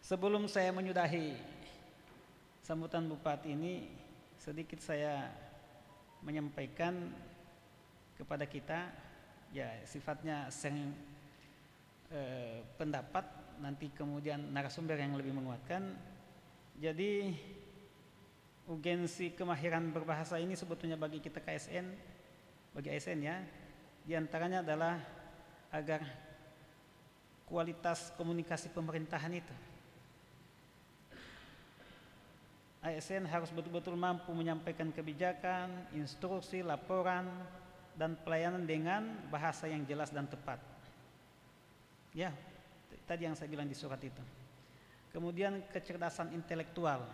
sebelum saya menyudahi sambutan Bupati ini, sedikit saya menyampaikan kepada kita, ya sifatnya pendapat, nanti kemudian narasumber yang lebih menguatkan. Jadi urgensi kemahiran berbahasa ini sebetulnya bagi kita KSN, bagi ASN ya, diantaranya adalah agar kualitas komunikasi pemerintahan itu, ASN harus betul-betul mampu menyampaikan kebijakan, instruksi, laporan, dan pelayanan dengan bahasa yang jelas dan tepat. Ya, tadi yang saya bilang di surat itu. Kemudian kecerdasan intelektual.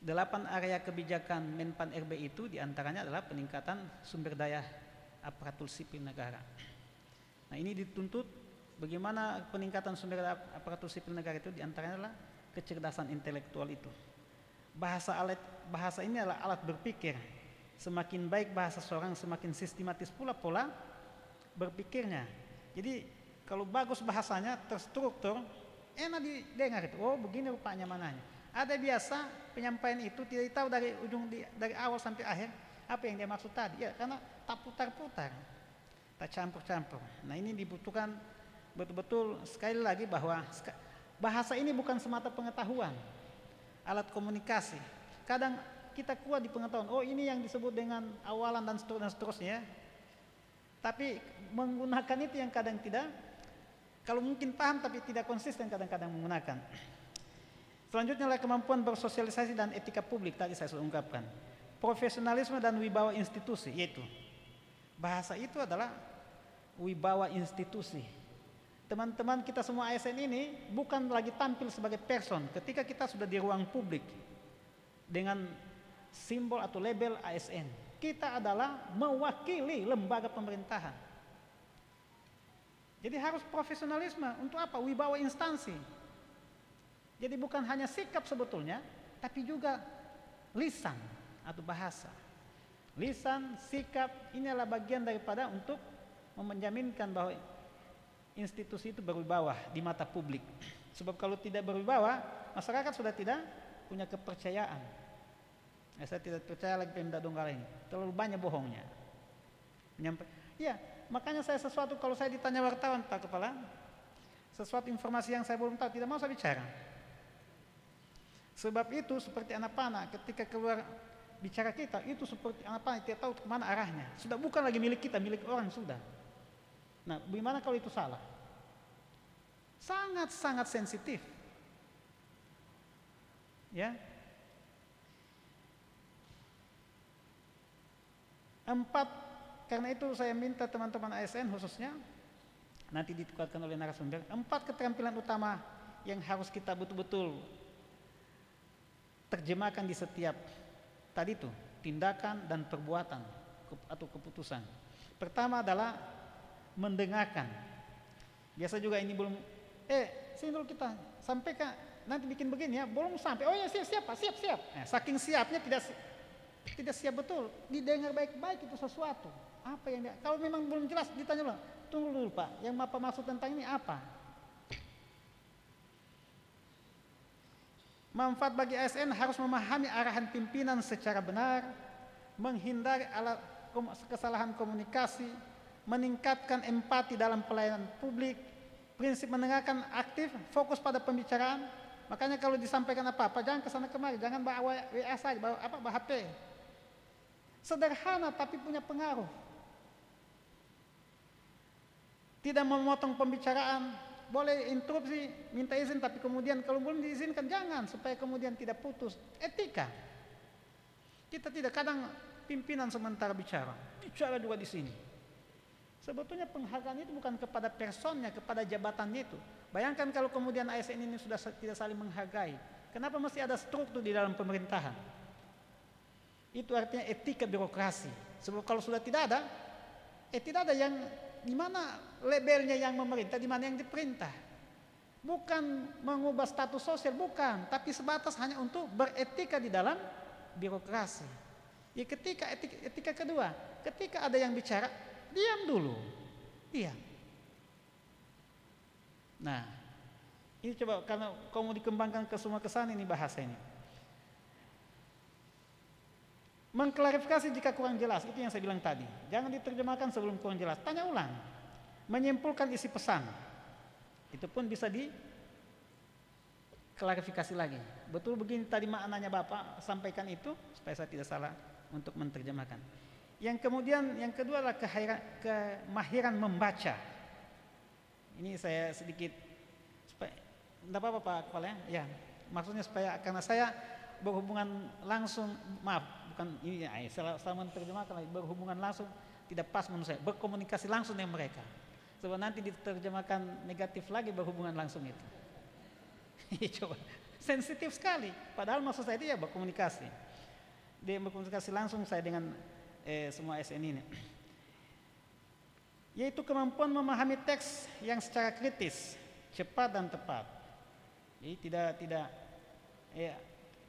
8 area kebijakan Menpan RB itu diantaranya adalah peningkatan sumber daya aparatur sipil negara. Nah, ini dituntut bagaimana peningkatan sumber daya aparatur sipil negara itu diantaranya adalah kecerdasan intelektual itu. Bahasa ini adalah alat berpikir. Semakin baik bahasa seorang, semakin sistematis pula pola berpikirnya. Jadi Kalau bagus bahasanya, terstruktur, enak didengar itu. Oh, begini rupanya mananya. Ada biasa penyampaian itu tidak tahu dari dari awal sampai akhir apa yang dia maksud tadi. Ya, karena tak putar-putar, tak campur-campur. Nah, ini dibutuhkan betul-betul sekali lagi bahwa bahasa ini bukan semata pengetahuan, alat komunikasi. Kadang kita kuat di pengetahuan, oh ini yang disebut dengan awalan dan seterusnya. Tapi menggunakan itu yang kadang tidak, kalau mungkin paham tapi tidak konsisten kadang-kadang menggunakan. Selanjutnya adalah kemampuan bersosialisasi dan etika publik, tadi saya sudah ungkapkan. Profesionalisme dan wibawa institusi, yaitu bahasa itu adalah wibawa institusi. Teman-teman kita semua ASN ini bukan lagi tampil sebagai person ketika kita sudah di ruang publik dengan simbol atau label ASN. Kita adalah mewakili lembaga pemerintahan. Jadi harus profesionalisme untuk apa? Wibawa instansi. Jadi bukan hanya sikap sebetulnya, tapi juga lisan atau bahasa. Lisan, sikap, ini adalah bagian daripada untuk menjaminkan bahwa institusi itu berwibawa di mata publik. Sebab kalau tidak berwibawa, masyarakat sudah tidak punya kepercayaan. Saya tidak percaya lagi Pemda Donggala ini, terlalu banyak bohongnya. Ya, makanya saya sesuatu kalau saya ditanya wartawan, Pak Kepala, sesuatu informasi yang saya belum tahu, tidak mau saya bicara. Sebab itu seperti anak panah ketika keluar bicara kita, itu seperti anak panah tidak tahu kemana arahnya. Sudah bukan lagi milik kita, milik orang sudah. Nah, bagaimana kalau itu salah? Sangat-sangat sensitif. Ya. 4, karena itu saya minta teman-teman ASN khususnya, nanti ditukarkan oleh narasumber, 4 keterampilan utama yang harus kita betul-betul terjemahkan di setiap tadi itu, tindakan dan perbuatan atau keputusan. Pertama adalah mendengarkan. Biasa juga ini belum, sini dulu kita sampaikan, nanti bikin begini ya, belum sampai, oh ya siap. Nah, saking siapnya tidak siap betul, didengar baik-baik itu sesuatu. Apa yang dia, kalau memang belum jelas ditanya dulu, tunggu dulu Pak, yang Bapak maksud tentang ini apa? Manfaat bagi ASN harus memahami arahan pimpinan secara benar, menghindari kesalahan komunikasi, meningkatkan empati dalam pelayanan publik, prinsip mendengarkan aktif, fokus pada pembicaraan. Makanya kalau disampaikan apa-apa jangan kesana kemari, jangan bawa WA saja, bawa HP. Sederhana tapi punya pengaruh. Tidak memotong pembicaraan, boleh interupsi, minta izin, tapi kemudian kalau belum diizinkan jangan, supaya kemudian tidak putus. Etika. Kita tidak, kadang pimpinan sementara bicara juga di sini. Sebetulnya penghargaan itu bukan kepada personnya, kepada jabatannya itu. Bayangkan kalau kemudian ASN ini sudah tidak saling menghargai, kenapa masih ada struktur di dalam pemerintahan? Itu artinya etika birokrasi. Sebab kalau sudah tidak ada, tidak ada yang di mana labelnya yang memerintah, di mana yang diperintah. Bukan mengubah status sosial, bukan, tapi sebatas hanya untuk beretika di dalam birokrasi. Ya, etika kedua, ketika ada yang bicara, diam dulu. Diam. Nah, ini coba karena kamu dikembangkan ke semua kesan ini bahasa ini. Mengklarifikasi jika kurang jelas, itu yang saya bilang tadi. Jangan diterjemahkan sebelum kurang jelas, tanya ulang. Menyimpulkan isi pesan, itu pun bisa diklarifikasi lagi. Betul begini tadi maknanya Bapak sampaikan itu, supaya saya tidak salah untuk menerjemahkan. Yang kemudian, yang kedua adalah kemahiran membaca. Ini saya sedikit, supaya, tidak apa-apa Pak Kepala ya. Maksudnya supaya, karena saya berhubungan langsung, bukan ini, selama menerjemahkan berhubungan langsung, tidak pas menurut saya, berkomunikasi langsung dengan mereka. Sebab nanti diterjemahkan negatif lagi berhubungan langsung itu. Coba, sensitif sekali. Padahal maksud saya itu ya berkomunikasi. Dia berkomunikasi langsung saya dengan semua ASN ini. Yaitu kemampuan memahami teks yang secara kritis, cepat dan tepat. Jadi tidak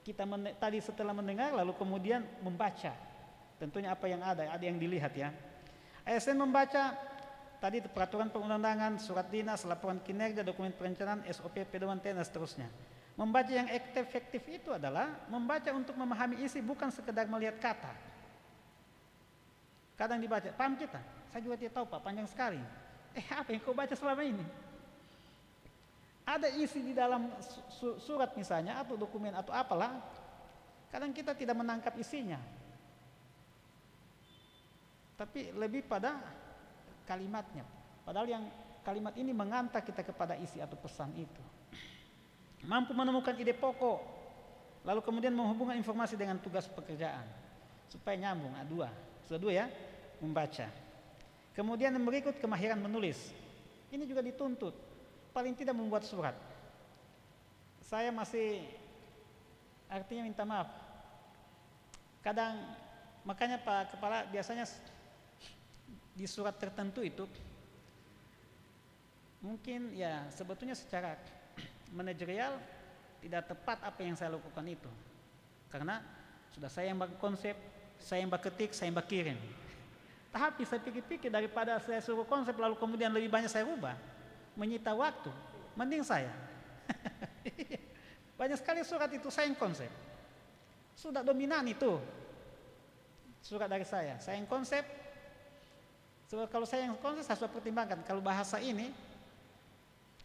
kita tadi setelah mendengar lalu kemudian membaca. Tentunya apa yang ada yang dilihat ya. ASN membaca tadi itu peraturan perundang-undangan, surat dinas, laporan kinerja, dokumen perencanaan, SOP, pedoman dan seterusnya. Membaca yang efektif itu adalah membaca untuk memahami isi, bukan sekedar melihat kata. Kadang dibaca, paham kita? Saya juga tidak tahu Pak, panjang sekali. Apa yang kau baca selama ini? Ada isi di dalam surat misalnya, atau dokumen atau apalah. Kadang kita tidak menangkap isinya. Tapi lebih pada kalimatnya. Padahal yang kalimat ini mengantar kita kepada isi atau pesan itu. Mampu menemukan ide pokok, lalu kemudian menghubungkan informasi dengan tugas pekerjaan supaya nyambung. Sudah dua ya, membaca. Kemudian yang berikut kemahiran menulis. Ini juga dituntut, paling tidak membuat surat. Saya masih, artinya minta maaf. Kadang makanya Pak Kepala biasanya di surat tertentu itu mungkin ya sebetulnya secara manajerial tidak tepat apa yang saya lakukan itu, karena sudah saya yang konsep, saya yang ketik, saya yang kirim. Tapi saya pikir-pikir, daripada saya suruh konsep lalu kemudian lebih banyak saya rubah, menyita waktu, mending saya banyak sekali surat itu saya yang konsep, sudah dominan itu surat dari saya yang konsep. Sebab kalau saya yang konsep, saya sudah pertimbangkan kalau bahasa ini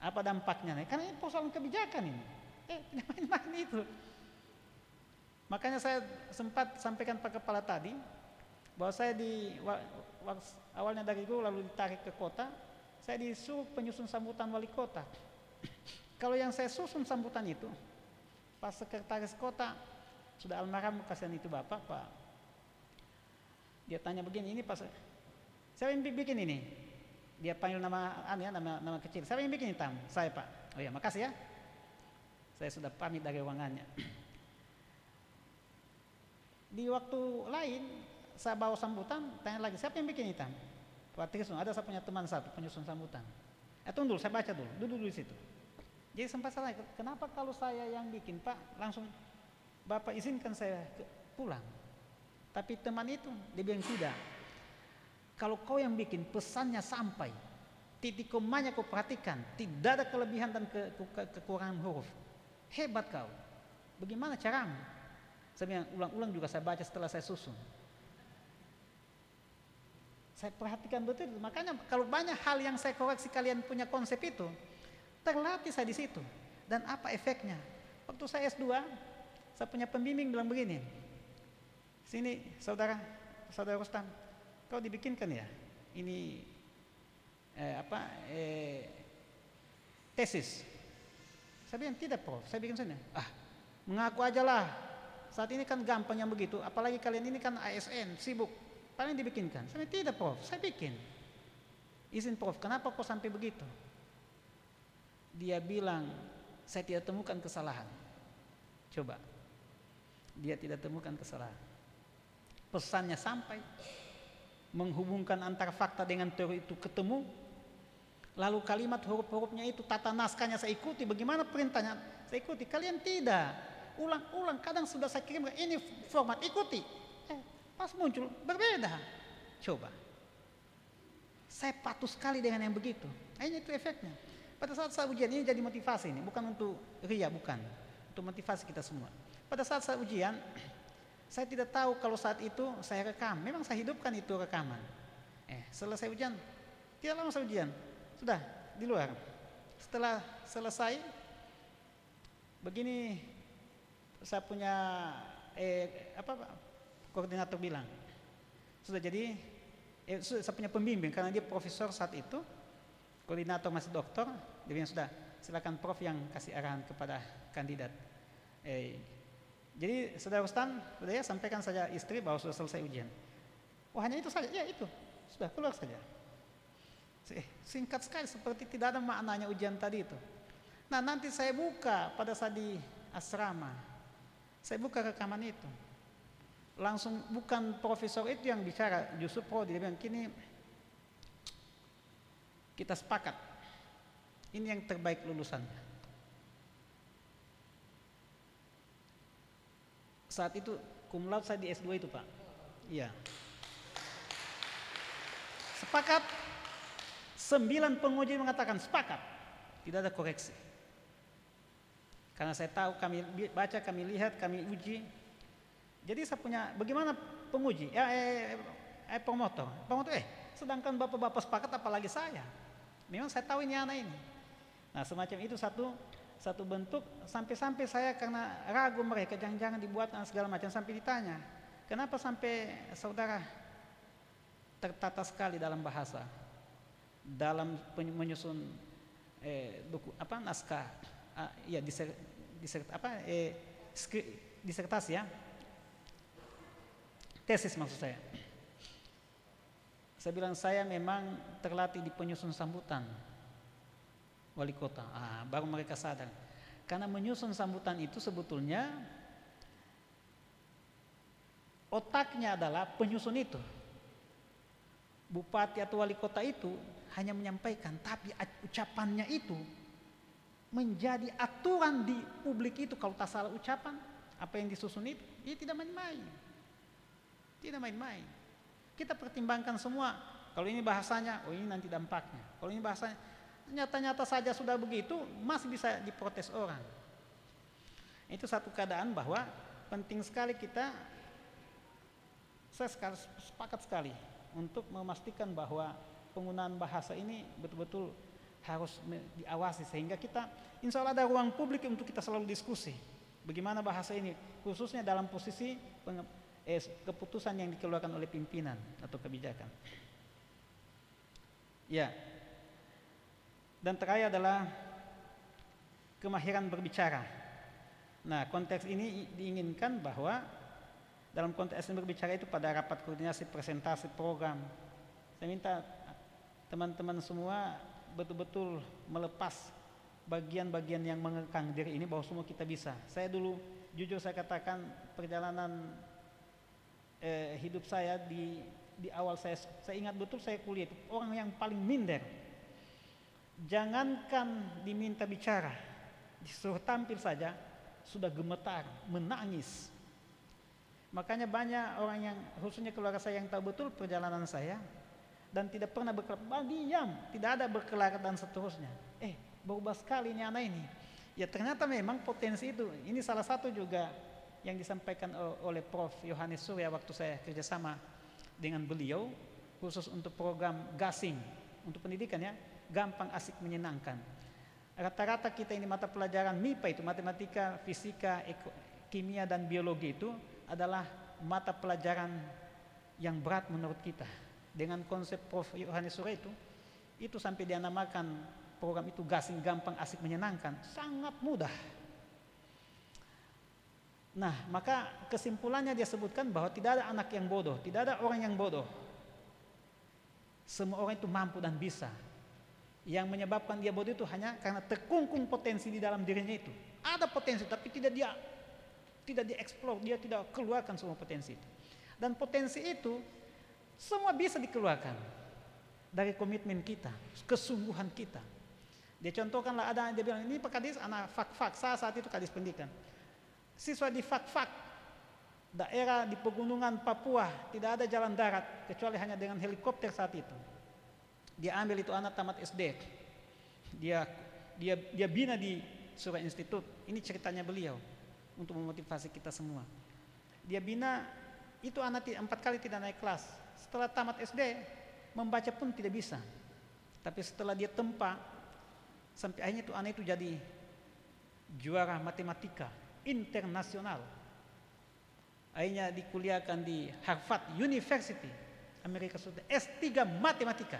apa dampaknya nih? Karena ini persoalan kebijakan ini. Tidak main-main itu. Makanya saya sempat sampaikan Pak Kepala tadi bahwa saya awalnya dari guru lalu ditarik ke kota, saya disuruh penyusun sambutan wali kota. Kalau yang saya susun sambutan itu, Pak Sekretaris Kota sudah almarhum, kasihan itu Bapak, Pak. Dia tanya begini, ini Pak, saya yang bikin ini. Dia panggil nama kecil. Siapa yang bikin hitam? Saya Pak. Oh ya, makasih ya. Saya sudah pamit dari ruangannya. Di waktu lain saya bawa sambutan, tanya lagi, siapa yang bikin hitam? Pak Trisno, ada saya punya teman satu penyusun sambutan. Tunggu dulu, saya baca dulu. Duduk di situ. Jadi sempat salah, kenapa kalau saya yang bikin Pak, langsung Bapak izinkan saya pulang. Tapi teman itu dia bilang tidak. Kalau kau yang bikin, pesannya sampai, titik komanya kau perhatikan, tidak ada kelebihan dan kekurangan huruf. Hebat kau. Bagaimana caramu? Saya bilang, ulang-ulang juga saya baca setelah saya susun. Saya perhatikan betul. Makanya kalau banyak hal yang saya koreksi, kalian punya konsep itu, terlatih saya di situ. Dan apa efeknya? Waktu saya S2, saya punya pembimbing bilang begini, sini saudara Rustam, kau dibikinkan ya ini tesis. Saya bilang tidak Prof, saya bikin sana. Mengaku aja lah, saat ini kan gampang yang begitu, apalagi kalian ini kan ASN sibuk, paling dibikinkan. Saya bilang tidak Prof, saya bikin. Izin Prof, kenapa kok sampai begitu? Dia bilang saya tidak temukan kesalahan. Coba, dia tidak temukan kesalahan, pesannya sampai, menghubungkan antara fakta dengan teori itu ketemu, lalu kalimat huruf-hurufnya itu tata naskahnya saya ikuti, bagaimana perintahnya saya ikuti. Kalian tidak, ulang-ulang, kadang sudah saya kirim ini format, ikuti, pas muncul berbeda. Coba, saya patuh sekali dengan yang begitu. Ini itu efeknya. Pada saat saya ujian ini jadi motivasi, ini bukan untuk ria, bukan, untuk motivasi kita semua. Pada saat saya ujian, saya tidak tahu kalau saat itu saya rekam. Memang saya hidupkan itu rekaman. Selesai ujian, tidak lama saya ujian, sudah di luar. Setelah selesai, begini saya punya koordinator bilang, sudah jadi, saya punya pembimbing karena dia profesor saat itu, koordinator masih doktor, dia bilang sudah silakan Prof yang kasih arahan kepada kandidat. Jadi saudara Rustam, sudah ya sampaikan saja istri bahwa sudah selesai ujian. Hanya itu saja, ya itu, sudah keluar saja. Singkat sekali, seperti tidak ada maknanya ujian tadi itu. Nah nanti saya buka pada saat di asrama, saya buka rekaman itu. Langsung bukan profesor itu yang bicara, justru Prodi, dia bilang gini, kita sepakat, ini yang terbaik lulusannya. Saat itu cum laude saya di S2 itu Pak. Iya. Sepakat 9 penguji mengatakan sepakat, tidak ada koreksi. Karena saya tahu, kami baca, kami lihat, kami uji. Jadi saya punya, bagaimana penguji? Promotor, sedangkan bapak-bapak sepakat, apalagi saya. Memang saya tahu ini anak ini. Nah, semacam itu satu bentuk, sampai-sampai saya karena ragu mereka, jangan-jangan dibuat segala macam, sampai ditanya, kenapa sampai saudara tertata sekali dalam bahasa, dalam menyusun naskah, disertasi ya, tesis maksud saya. Saya bilang saya memang terlatih di penyusun sambutan wali kota. Baru mereka sadar, karena menyusun sambutan itu sebetulnya otaknya adalah penyusun itu. Bupati atau wali kota itu hanya menyampaikan, tapi ucapannya itu menjadi aturan di publik itu. Kalau tak salah ucapan, apa yang disusun itu, dia tidak main-main. Tidak main-main. Kita pertimbangkan semua. Kalau ini bahasanya, oh ini nanti dampaknya. Kalau ini bahasanya, nyata-nyata saja sudah begitu, masih bisa diprotes orang. Itu satu keadaan bahwa penting sekali saya sepakat sekali untuk memastikan bahwa penggunaan bahasa ini betul-betul harus diawasi, sehingga kita insya Allah ada ruang publik untuk kita selalu diskusi bagaimana bahasa ini, khususnya dalam posisi keputusan yang dikeluarkan oleh pimpinan atau kebijakan. Ya. Dan terakhir adalah kemahiran berbicara. Nah, konteks ini diinginkan bahwa dalam konteks berbicara itu pada rapat koordinasi presentasi program, saya minta teman-teman semua betul-betul melepas bagian-bagian yang mengekang diri ini, bahwa semua kita bisa. Saya dulu jujur saya katakan, perjalanan hidup saya di awal saya ingat betul saya kuliah itu orang yang paling minder. Jangankan diminta bicara, disuruh tampil saja sudah gemetar, menangis. Makanya banyak orang yang, khususnya keluarga saya yang tahu betul perjalanan saya, dan tidak pernah diam, tidak ada berkelak dan seterusnya. Berubah sekali ini anak ini. Ya ternyata memang potensi itu. Ini salah satu juga yang disampaikan oleh Prof. Yohanes Surya waktu saya kerjasama dengan beliau, khusus untuk program gasing untuk pendidikan ya, gampang, asik, menyenangkan. Rata-rata kita ini mata pelajaran MIPA itu, matematika, fisika, kimia dan biologi itu adalah mata pelajaran yang berat menurut kita. Dengan konsep Prof. Yohanes Surya itu sampai dia namakan program itu gasing, gampang, asik, menyenangkan, sangat mudah. Nah, maka kesimpulannya dia sebutkan bahwa tidak ada anak yang bodoh, tidak ada orang yang bodoh. Semua orang itu mampu dan bisa. Yang menyebabkan dia bodoh itu hanya karena terkungkung potensi di dalam dirinya itu. Ada potensi tapi tidak dieksplor, dia tidak keluarkan semua potensi itu. Dan potensi itu semua bisa dikeluarkan dari komitmen kita, kesungguhan kita. Dia contohkanlah, dia bilang ini Pak Kadis anak fak-fak, saya saat itu Kadis Pendidikan. Siswa di fak-fak daerah di pegunungan Papua tidak ada jalan darat kecuali hanya dengan helikopter saat itu. Dia ambil itu anak tamat SD, dia bina di Surya Institute. Ini ceritanya beliau untuk memotivasi kita semua. Dia bina itu anak 4 kali tidak naik kelas. Setelah tamat SD membaca pun tidak bisa, tapi setelah dia tempa sampai akhirnya itu anak itu jadi juara matematika internasional. Akhirnya dikuliahkan di Harvard University Amerika Serikat, S3 matematika.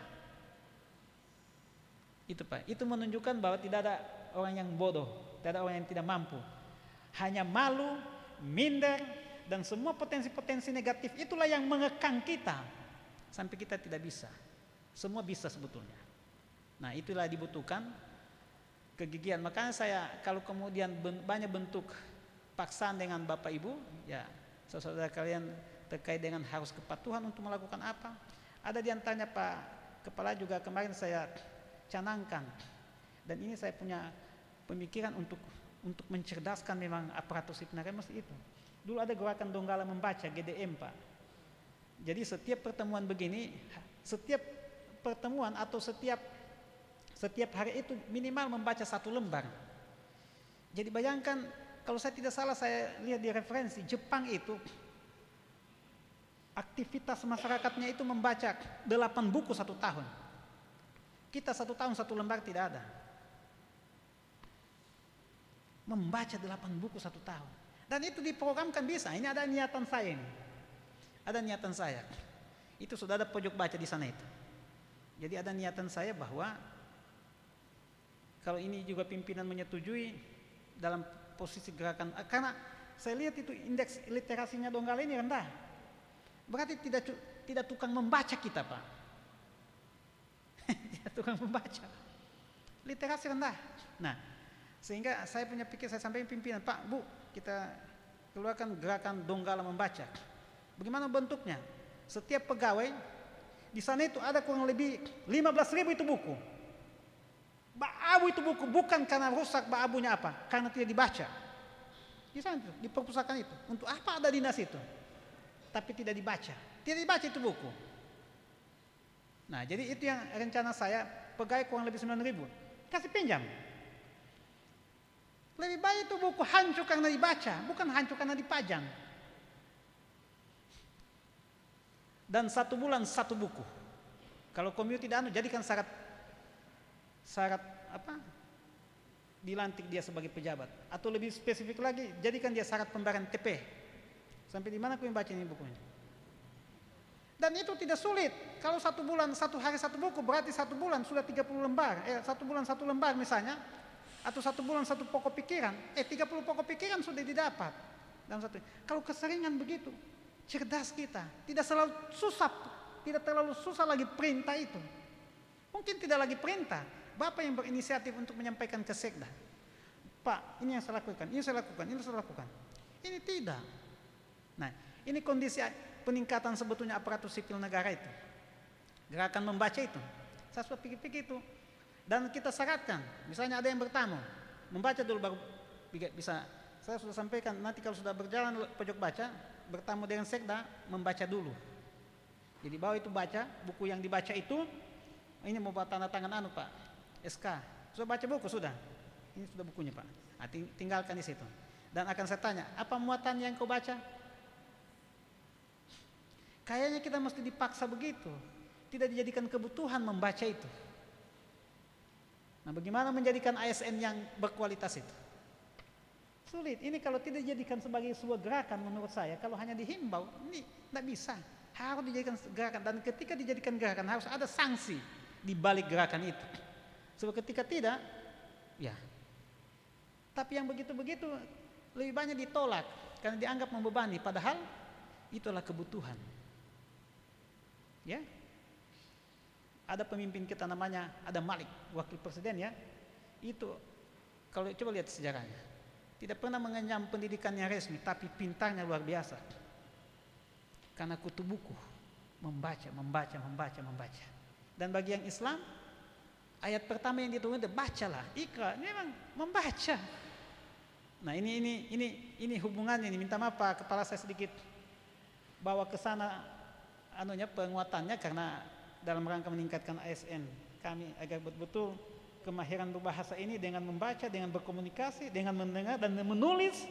Itu Pak, itu menunjukkan bahwa tidak ada orang yang bodoh, tidak ada orang yang tidak mampu. Hanya malu, minder, dan semua potensi-potensi negatif itulah yang mengekang kita sampai kita tidak bisa. Semua bisa sebetulnya. Nah, itulah dibutuhkan kegigihan. Makanya saya kalau kemudian banyak bentuk paksaan dengan Bapak Ibu, ya saudara kalian terkait dengan harus kepatuhan untuk melakukan apa. Ada di antaranya Pak Kepala juga kemarin saya canangkan, dan ini saya punya pemikiran untuk mencerdaskan memang aparatur sipil negara mesti itu. Dulu ada gerakan Donggala membaca GDM Pak. Jadi setiap pertemuan begini, setiap pertemuan atau setiap setiap hari itu minimal membaca 1 lembar. Jadi bayangkan, kalau saya tidak salah, saya lihat di referensi, Jepang itu aktivitas masyarakatnya itu membaca 8 buku 1 tahun. Kita 1 tahun 1 lembar tidak ada. Membaca 8 buku 1 tahun. Dan itu diprogramkan bisa. Ini ada niatan saya ini. Ada niatan saya. Itu sudah ada pojok baca di sana itu. Jadi ada niatan saya bahwa kalau ini juga pimpinan menyetujui dalam posisi gerakan, karena saya lihat itu indeks literasinya Donggala ini rendah. Berarti tidak tukang membaca kita, Pak. Tidak tukang membaca. Literasi rendah. Nah, sehingga saya punya pikir, saya sampaikan pimpinan, Pak, Bu, kita keluarkan gerakan Donggala membaca. Bagaimana bentuknya? Setiap pegawai di sana itu ada kurang lebih 15.000 itu buku. Baabu itu buku, bukan karena rusak baabunya apa? Karena tidak dibaca. Di sana itu, di perpustakaan itu. Untuk apa ada dinas itu? Tapi tidak dibaca. Tidak dibaca itu buku. Nah, jadi itu yang rencana saya, pegawai kurang lebih 9.000. Kasih pinjam. Lebih baik itu buku hancur karena dibaca, bukan hancur karena dipajang. Dan 1 bulan 1 buku. Kalau komio tidak jadikan syarat apa? Dilantik dia sebagai pejabat. Atau lebih spesifik lagi, jadikan dia syarat pembayaran TP. Sampai di mana aku baca ini bukunya. Dan itu tidak sulit. Kalau 1 bulan 1 hari 1 buku, berarti 1 bulan sudah 30 lembar. 1 bulan 1 lembar misalnya. Atau 1 bulan 1 pokok pikiran. 30 pokok pikiran sudah didapat. Dalam satu. Kalau keseringan begitu, cerdas kita. Tidak terlalu susah lagi perintah itu. Mungkin tidak lagi perintah. Bapak yang berinisiatif untuk menyampaikan ke sekda. Pak, ini yang saya lakukan, ini saya lakukan, ini saya lakukan. Ini tidak. Nah, ini kondisi peningkatan sebetulnya aparatur sipil negara itu. Gerakan membaca itu. Saya sudah pikir-pikir itu. Dan kita syaratkan, misalnya ada yang bertamu, membaca dulu baru bisa. Saya sudah sampaikan, nanti kalau sudah berjalan pojok baca, bertamu dengan sekda, membaca dulu. Jadi bawa itu baca, buku yang dibaca itu, ini mau buat tanda tangan Pak, SK. Sudah baca buku, sudah. Ini sudah bukunya Pak. Nah, tinggalkan di situ. Dan akan saya tanya, apa muatan yang kau baca? Kayaknya kita mesti dipaksa begitu. Tidak dijadikan kebutuhan membaca itu. Nah, bagaimana menjadikan ASN yang berkualitas itu? Sulit. Ini kalau tidak dijadikan sebagai sebuah gerakan menurut saya, kalau hanya dihimbau, ini tidak bisa. Harus dijadikan gerakan. Dan ketika dijadikan gerakan, harus ada sanksi di balik gerakan itu. Sebab ketika tidak, ya. Tapi yang begitu-begitu lebih banyak ditolak karena dianggap membebani. Padahal itulah kebutuhan. Ya. Ada pemimpin kita namanya, ada Malik, wakil presiden ya. Itu kalau coba lihat sejarahnya. Tidak pernah mengenyam pendidikan yang resmi, tapi pintarnya luar biasa. Karena kutu buku, membaca. Dan bagi yang Islam, ayat pertama yang diturunkan itu bacalah, Iqra, memang membaca. Nah, ini hubungannya ini. Minta maaf Pak, kepala saya sedikit bawa ke sana penguatannya karena dalam rangka meningkatkan ASN kami agar betul-betul kemahiran berbahasa ini dengan membaca, dengan berkomunikasi, dengan mendengar dan menulis,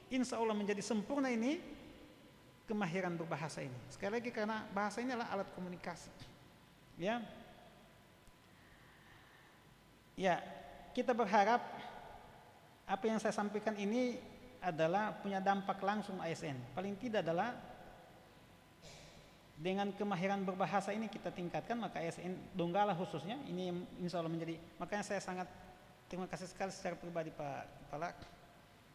insya Allah menjadi sempurna ini kemahiran berbahasa ini. Sekali lagi karena bahasa ini adalah alat komunikasi. Ya, kita berharap apa yang saya sampaikan ini adalah punya dampak langsung ASN. Paling tidak adalah dengan kemahiran berbahasa ini kita tingkatkan, maka ASN Donggala khususnya ini insya Allah menjadi. Makanya saya sangat terima kasih sekali secara pribadi Pak Kepala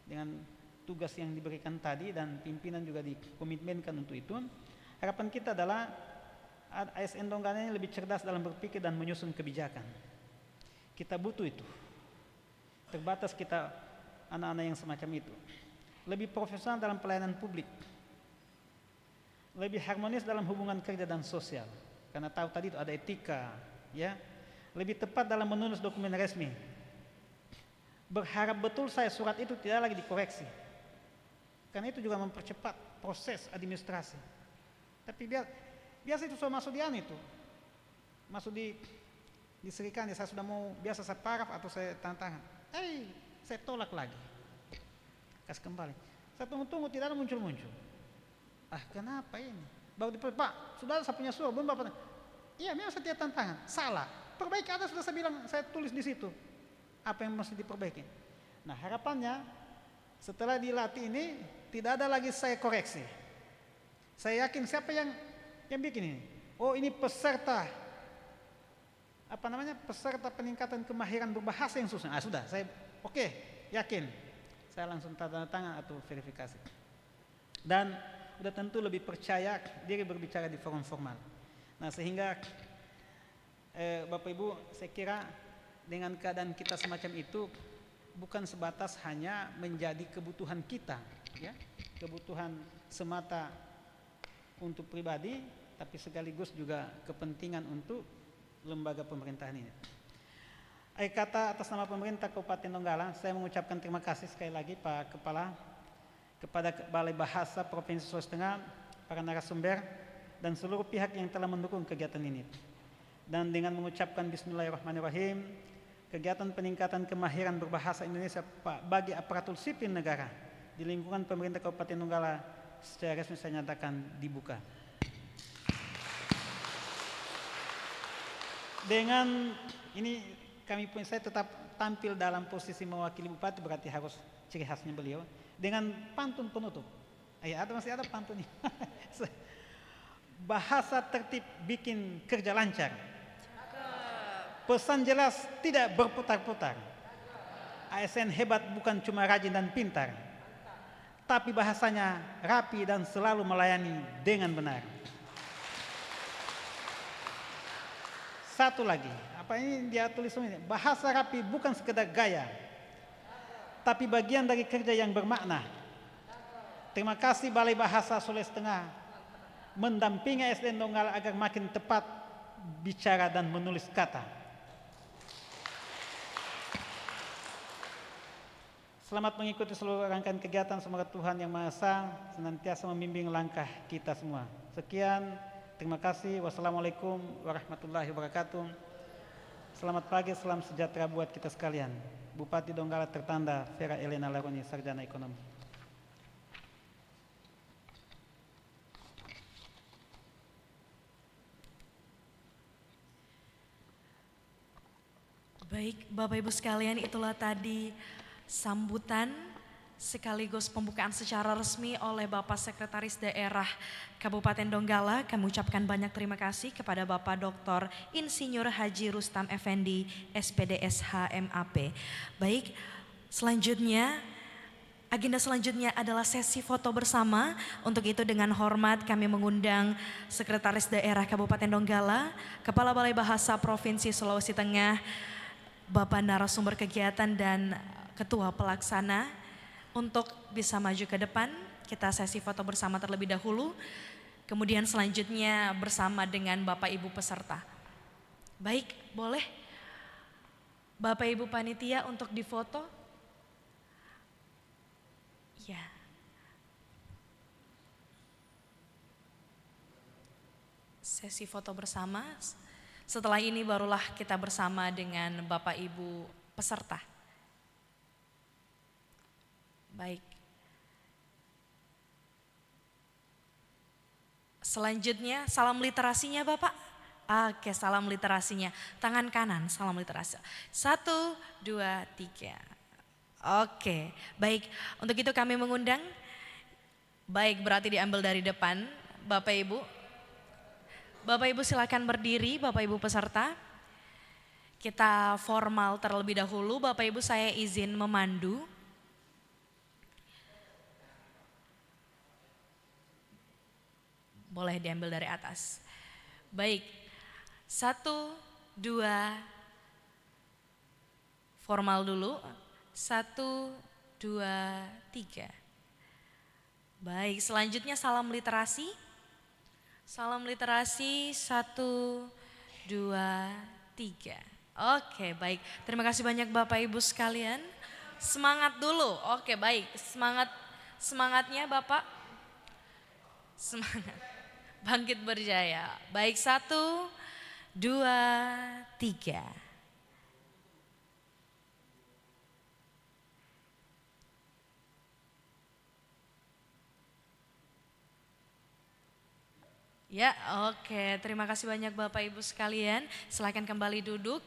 dengan tugas yang diberikan tadi dan pimpinan juga dikomitmenkan untuk itu. Harapan kita adalah ASN Donggala ini lebih cerdas dalam berpikir dan menyusun kebijakan. Kita butuh itu. Terbatas kita anak-anak yang semacam itu. Lebih profesional dalam pelayanan publik. Lebih harmonis dalam hubungan kerja dan sosial. Karena tahu tadi itu ada etika, ya. Lebih tepat dalam menulis dokumen resmi. Berharap betul saya surat itu tidak lagi dikoreksi. Karena itu juga mempercepat proses administrasi. Tapi biasa itu sudah masuk di itu. Masuk di di Sri Kandi, saya sudah mau biasa saya paraf atau saya tantangan. Saya tolak lagi. Kasih kembali. Saya tunggu-tunggu tidak ada muncul-muncul. Kenapa ini? Baru Pak, sudah saya punya surat, belum Bapak. Iya, memang saya tidak tantangan. Salah. Perbaiki, ada sudah saya bilang, saya tulis di situ. Apa yang mesti diperbaiki. Nah, harapannya setelah dilatih ini tidak ada lagi saya koreksi. Saya yakin siapa yang bikin ini. Oh, ini peserta peserta peningkatan kemahiran berbahasa yang susah. Sudah, saya oke, yakin. Saya langsung tanda tangan atau verifikasi. Dan udah tentu lebih percaya diri berbicara di forum formal. Nah, sehingga Bapak Ibu, saya kira dengan keadaan kita semacam itu bukan sebatas hanya menjadi kebutuhan kita, ya, kebutuhan semata untuk pribadi, tapi sekaligus juga kepentingan untuk lembaga pemerintahan ini. Akhir kata, atas nama pemerintah Kabupaten Donggala, saya mengucapkan terima kasih sekali lagi Pak Kepala, kepada Balai Bahasa Provinsi Sulawesi Tengah, para narasumber, dan seluruh pihak yang telah mendukung kegiatan ini. Dan dengan mengucapkan Bismillahirrahmanirrahim, kegiatan peningkatan kemahiran berbahasa Indonesia bagi aparatur sipil negara di lingkungan pemerintah Kabupaten Donggala secara resmi saya nyatakan dibuka. Dengan ini saya tetap tampil dalam posisi mewakili bupati, berarti harus ciri khasnya beliau dengan pantun penutup. Masih ada pantunnya. Bahasa tertib bikin kerja lancar. Pesan jelas tidak berputar-putar. ASN hebat bukan cuma rajin dan pintar, tapi bahasanya rapi dan selalu melayani dengan benar. Satu lagi, apa ini dia tulis ini? Bahasa rapi bukan sekedar gaya, tapi bagian dari kerja yang bermakna. Terima kasih Balai Bahasa Sulawesi Tengah mendampingi ASN Donggala agar makin tepat bicara dan menulis kata. Selamat mengikuti seluruh rangkaian kegiatan. Semoga Tuhan Yang Maha Esa senantiasa membimbing langkah kita semua. Sekian, terima kasih. Wassalamualaikum warahmatullahi wabarakatuh. Selamat pagi, salam sejahtera buat kita sekalian. Bupati Donggala tertanda Vera Elena Laroni, Sarjana Ekonomi. Baik, Bapak Ibu sekalian, itulah tadi sambutan sekaligus pembukaan secara resmi oleh Bapak Sekretaris Daerah Kabupaten Donggala. Kami ucapkan banyak terima kasih kepada Bapak Dr. Insinyur Haji Rustam Effendi, SPDSH MAP. Baik, selanjutnya agenda selanjutnya adalah sesi foto bersama. Untuk itu dengan hormat kami mengundang Sekretaris Daerah Kabupaten Donggala, Kepala Balai Bahasa Provinsi Sulawesi Tengah, Bapak narasumber kegiatan dan Ketua Pelaksana untuk bisa maju ke depan. Kita sesi foto bersama terlebih dahulu, kemudian selanjutnya bersama dengan Bapak Ibu peserta. Baik, boleh Bapak Ibu panitia untuk difoto? Ya. Sesi foto bersama. Setelah ini barulah kita bersama dengan Bapak Ibu peserta. Baik. Selanjutnya salam literasinya Bapak. Oke, salam literasinya. Tangan kanan, salam literasi. 1, 2, 3. Oke, baik. Untuk itu kami mengundang. Baik, berarti diambil dari depan Bapak Ibu. Bapak Ibu silakan berdiri, Bapak Ibu peserta. Kita formal terlebih dahulu. Bapak Ibu saya izin memandu. Boleh diambil dari atas. Baik, 1, 2, formal dulu. 1, 2, 3. Baik, selanjutnya salam literasi. Salam literasi 1, 2, 3. Oke, baik. Terima kasih banyak Bapak Ibu sekalian. Semangat dulu. Oke, baik. Semangatnya Bapak. Semangat. Bangkit berjaya. Baik, 1, 2, 3. Ya, oke. Terima kasih banyak Bapak Ibu sekalian. Silakan kembali duduk.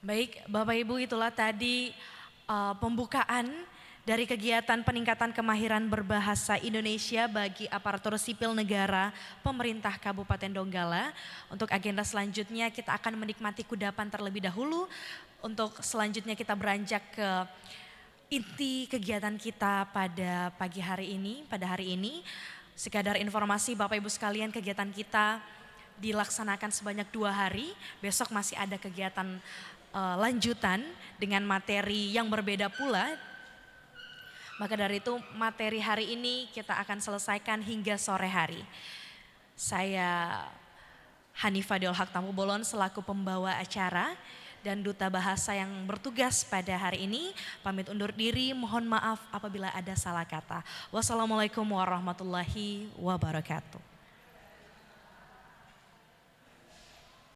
Baik, Bapak Ibu, itulah tadi pembukaan dari kegiatan peningkatan kemahiran berbahasa Indonesia bagi aparatur sipil negara pemerintah Kabupaten Donggala. Untuk agenda selanjutnya kita akan menikmati kudapan terlebih dahulu. Untuk selanjutnya kita beranjak ke inti kegiatan kita pada pagi hari ini, pada hari ini. Sekadar informasi Bapak Ibu sekalian, kegiatan kita dilaksanakan sebanyak 2 hari. Besok masih ada kegiatan lanjutan dengan materi yang berbeda pula. Maka dari itu materi hari ini kita akan selesaikan hingga sore hari. Saya Hanifah Deol Haq Tampu Bolon selaku pembawa acara dan duta bahasa yang bertugas pada hari ini pamit undur diri, mohon maaf apabila ada salah kata. Wassalamualaikum warahmatullahi wabarakatuh.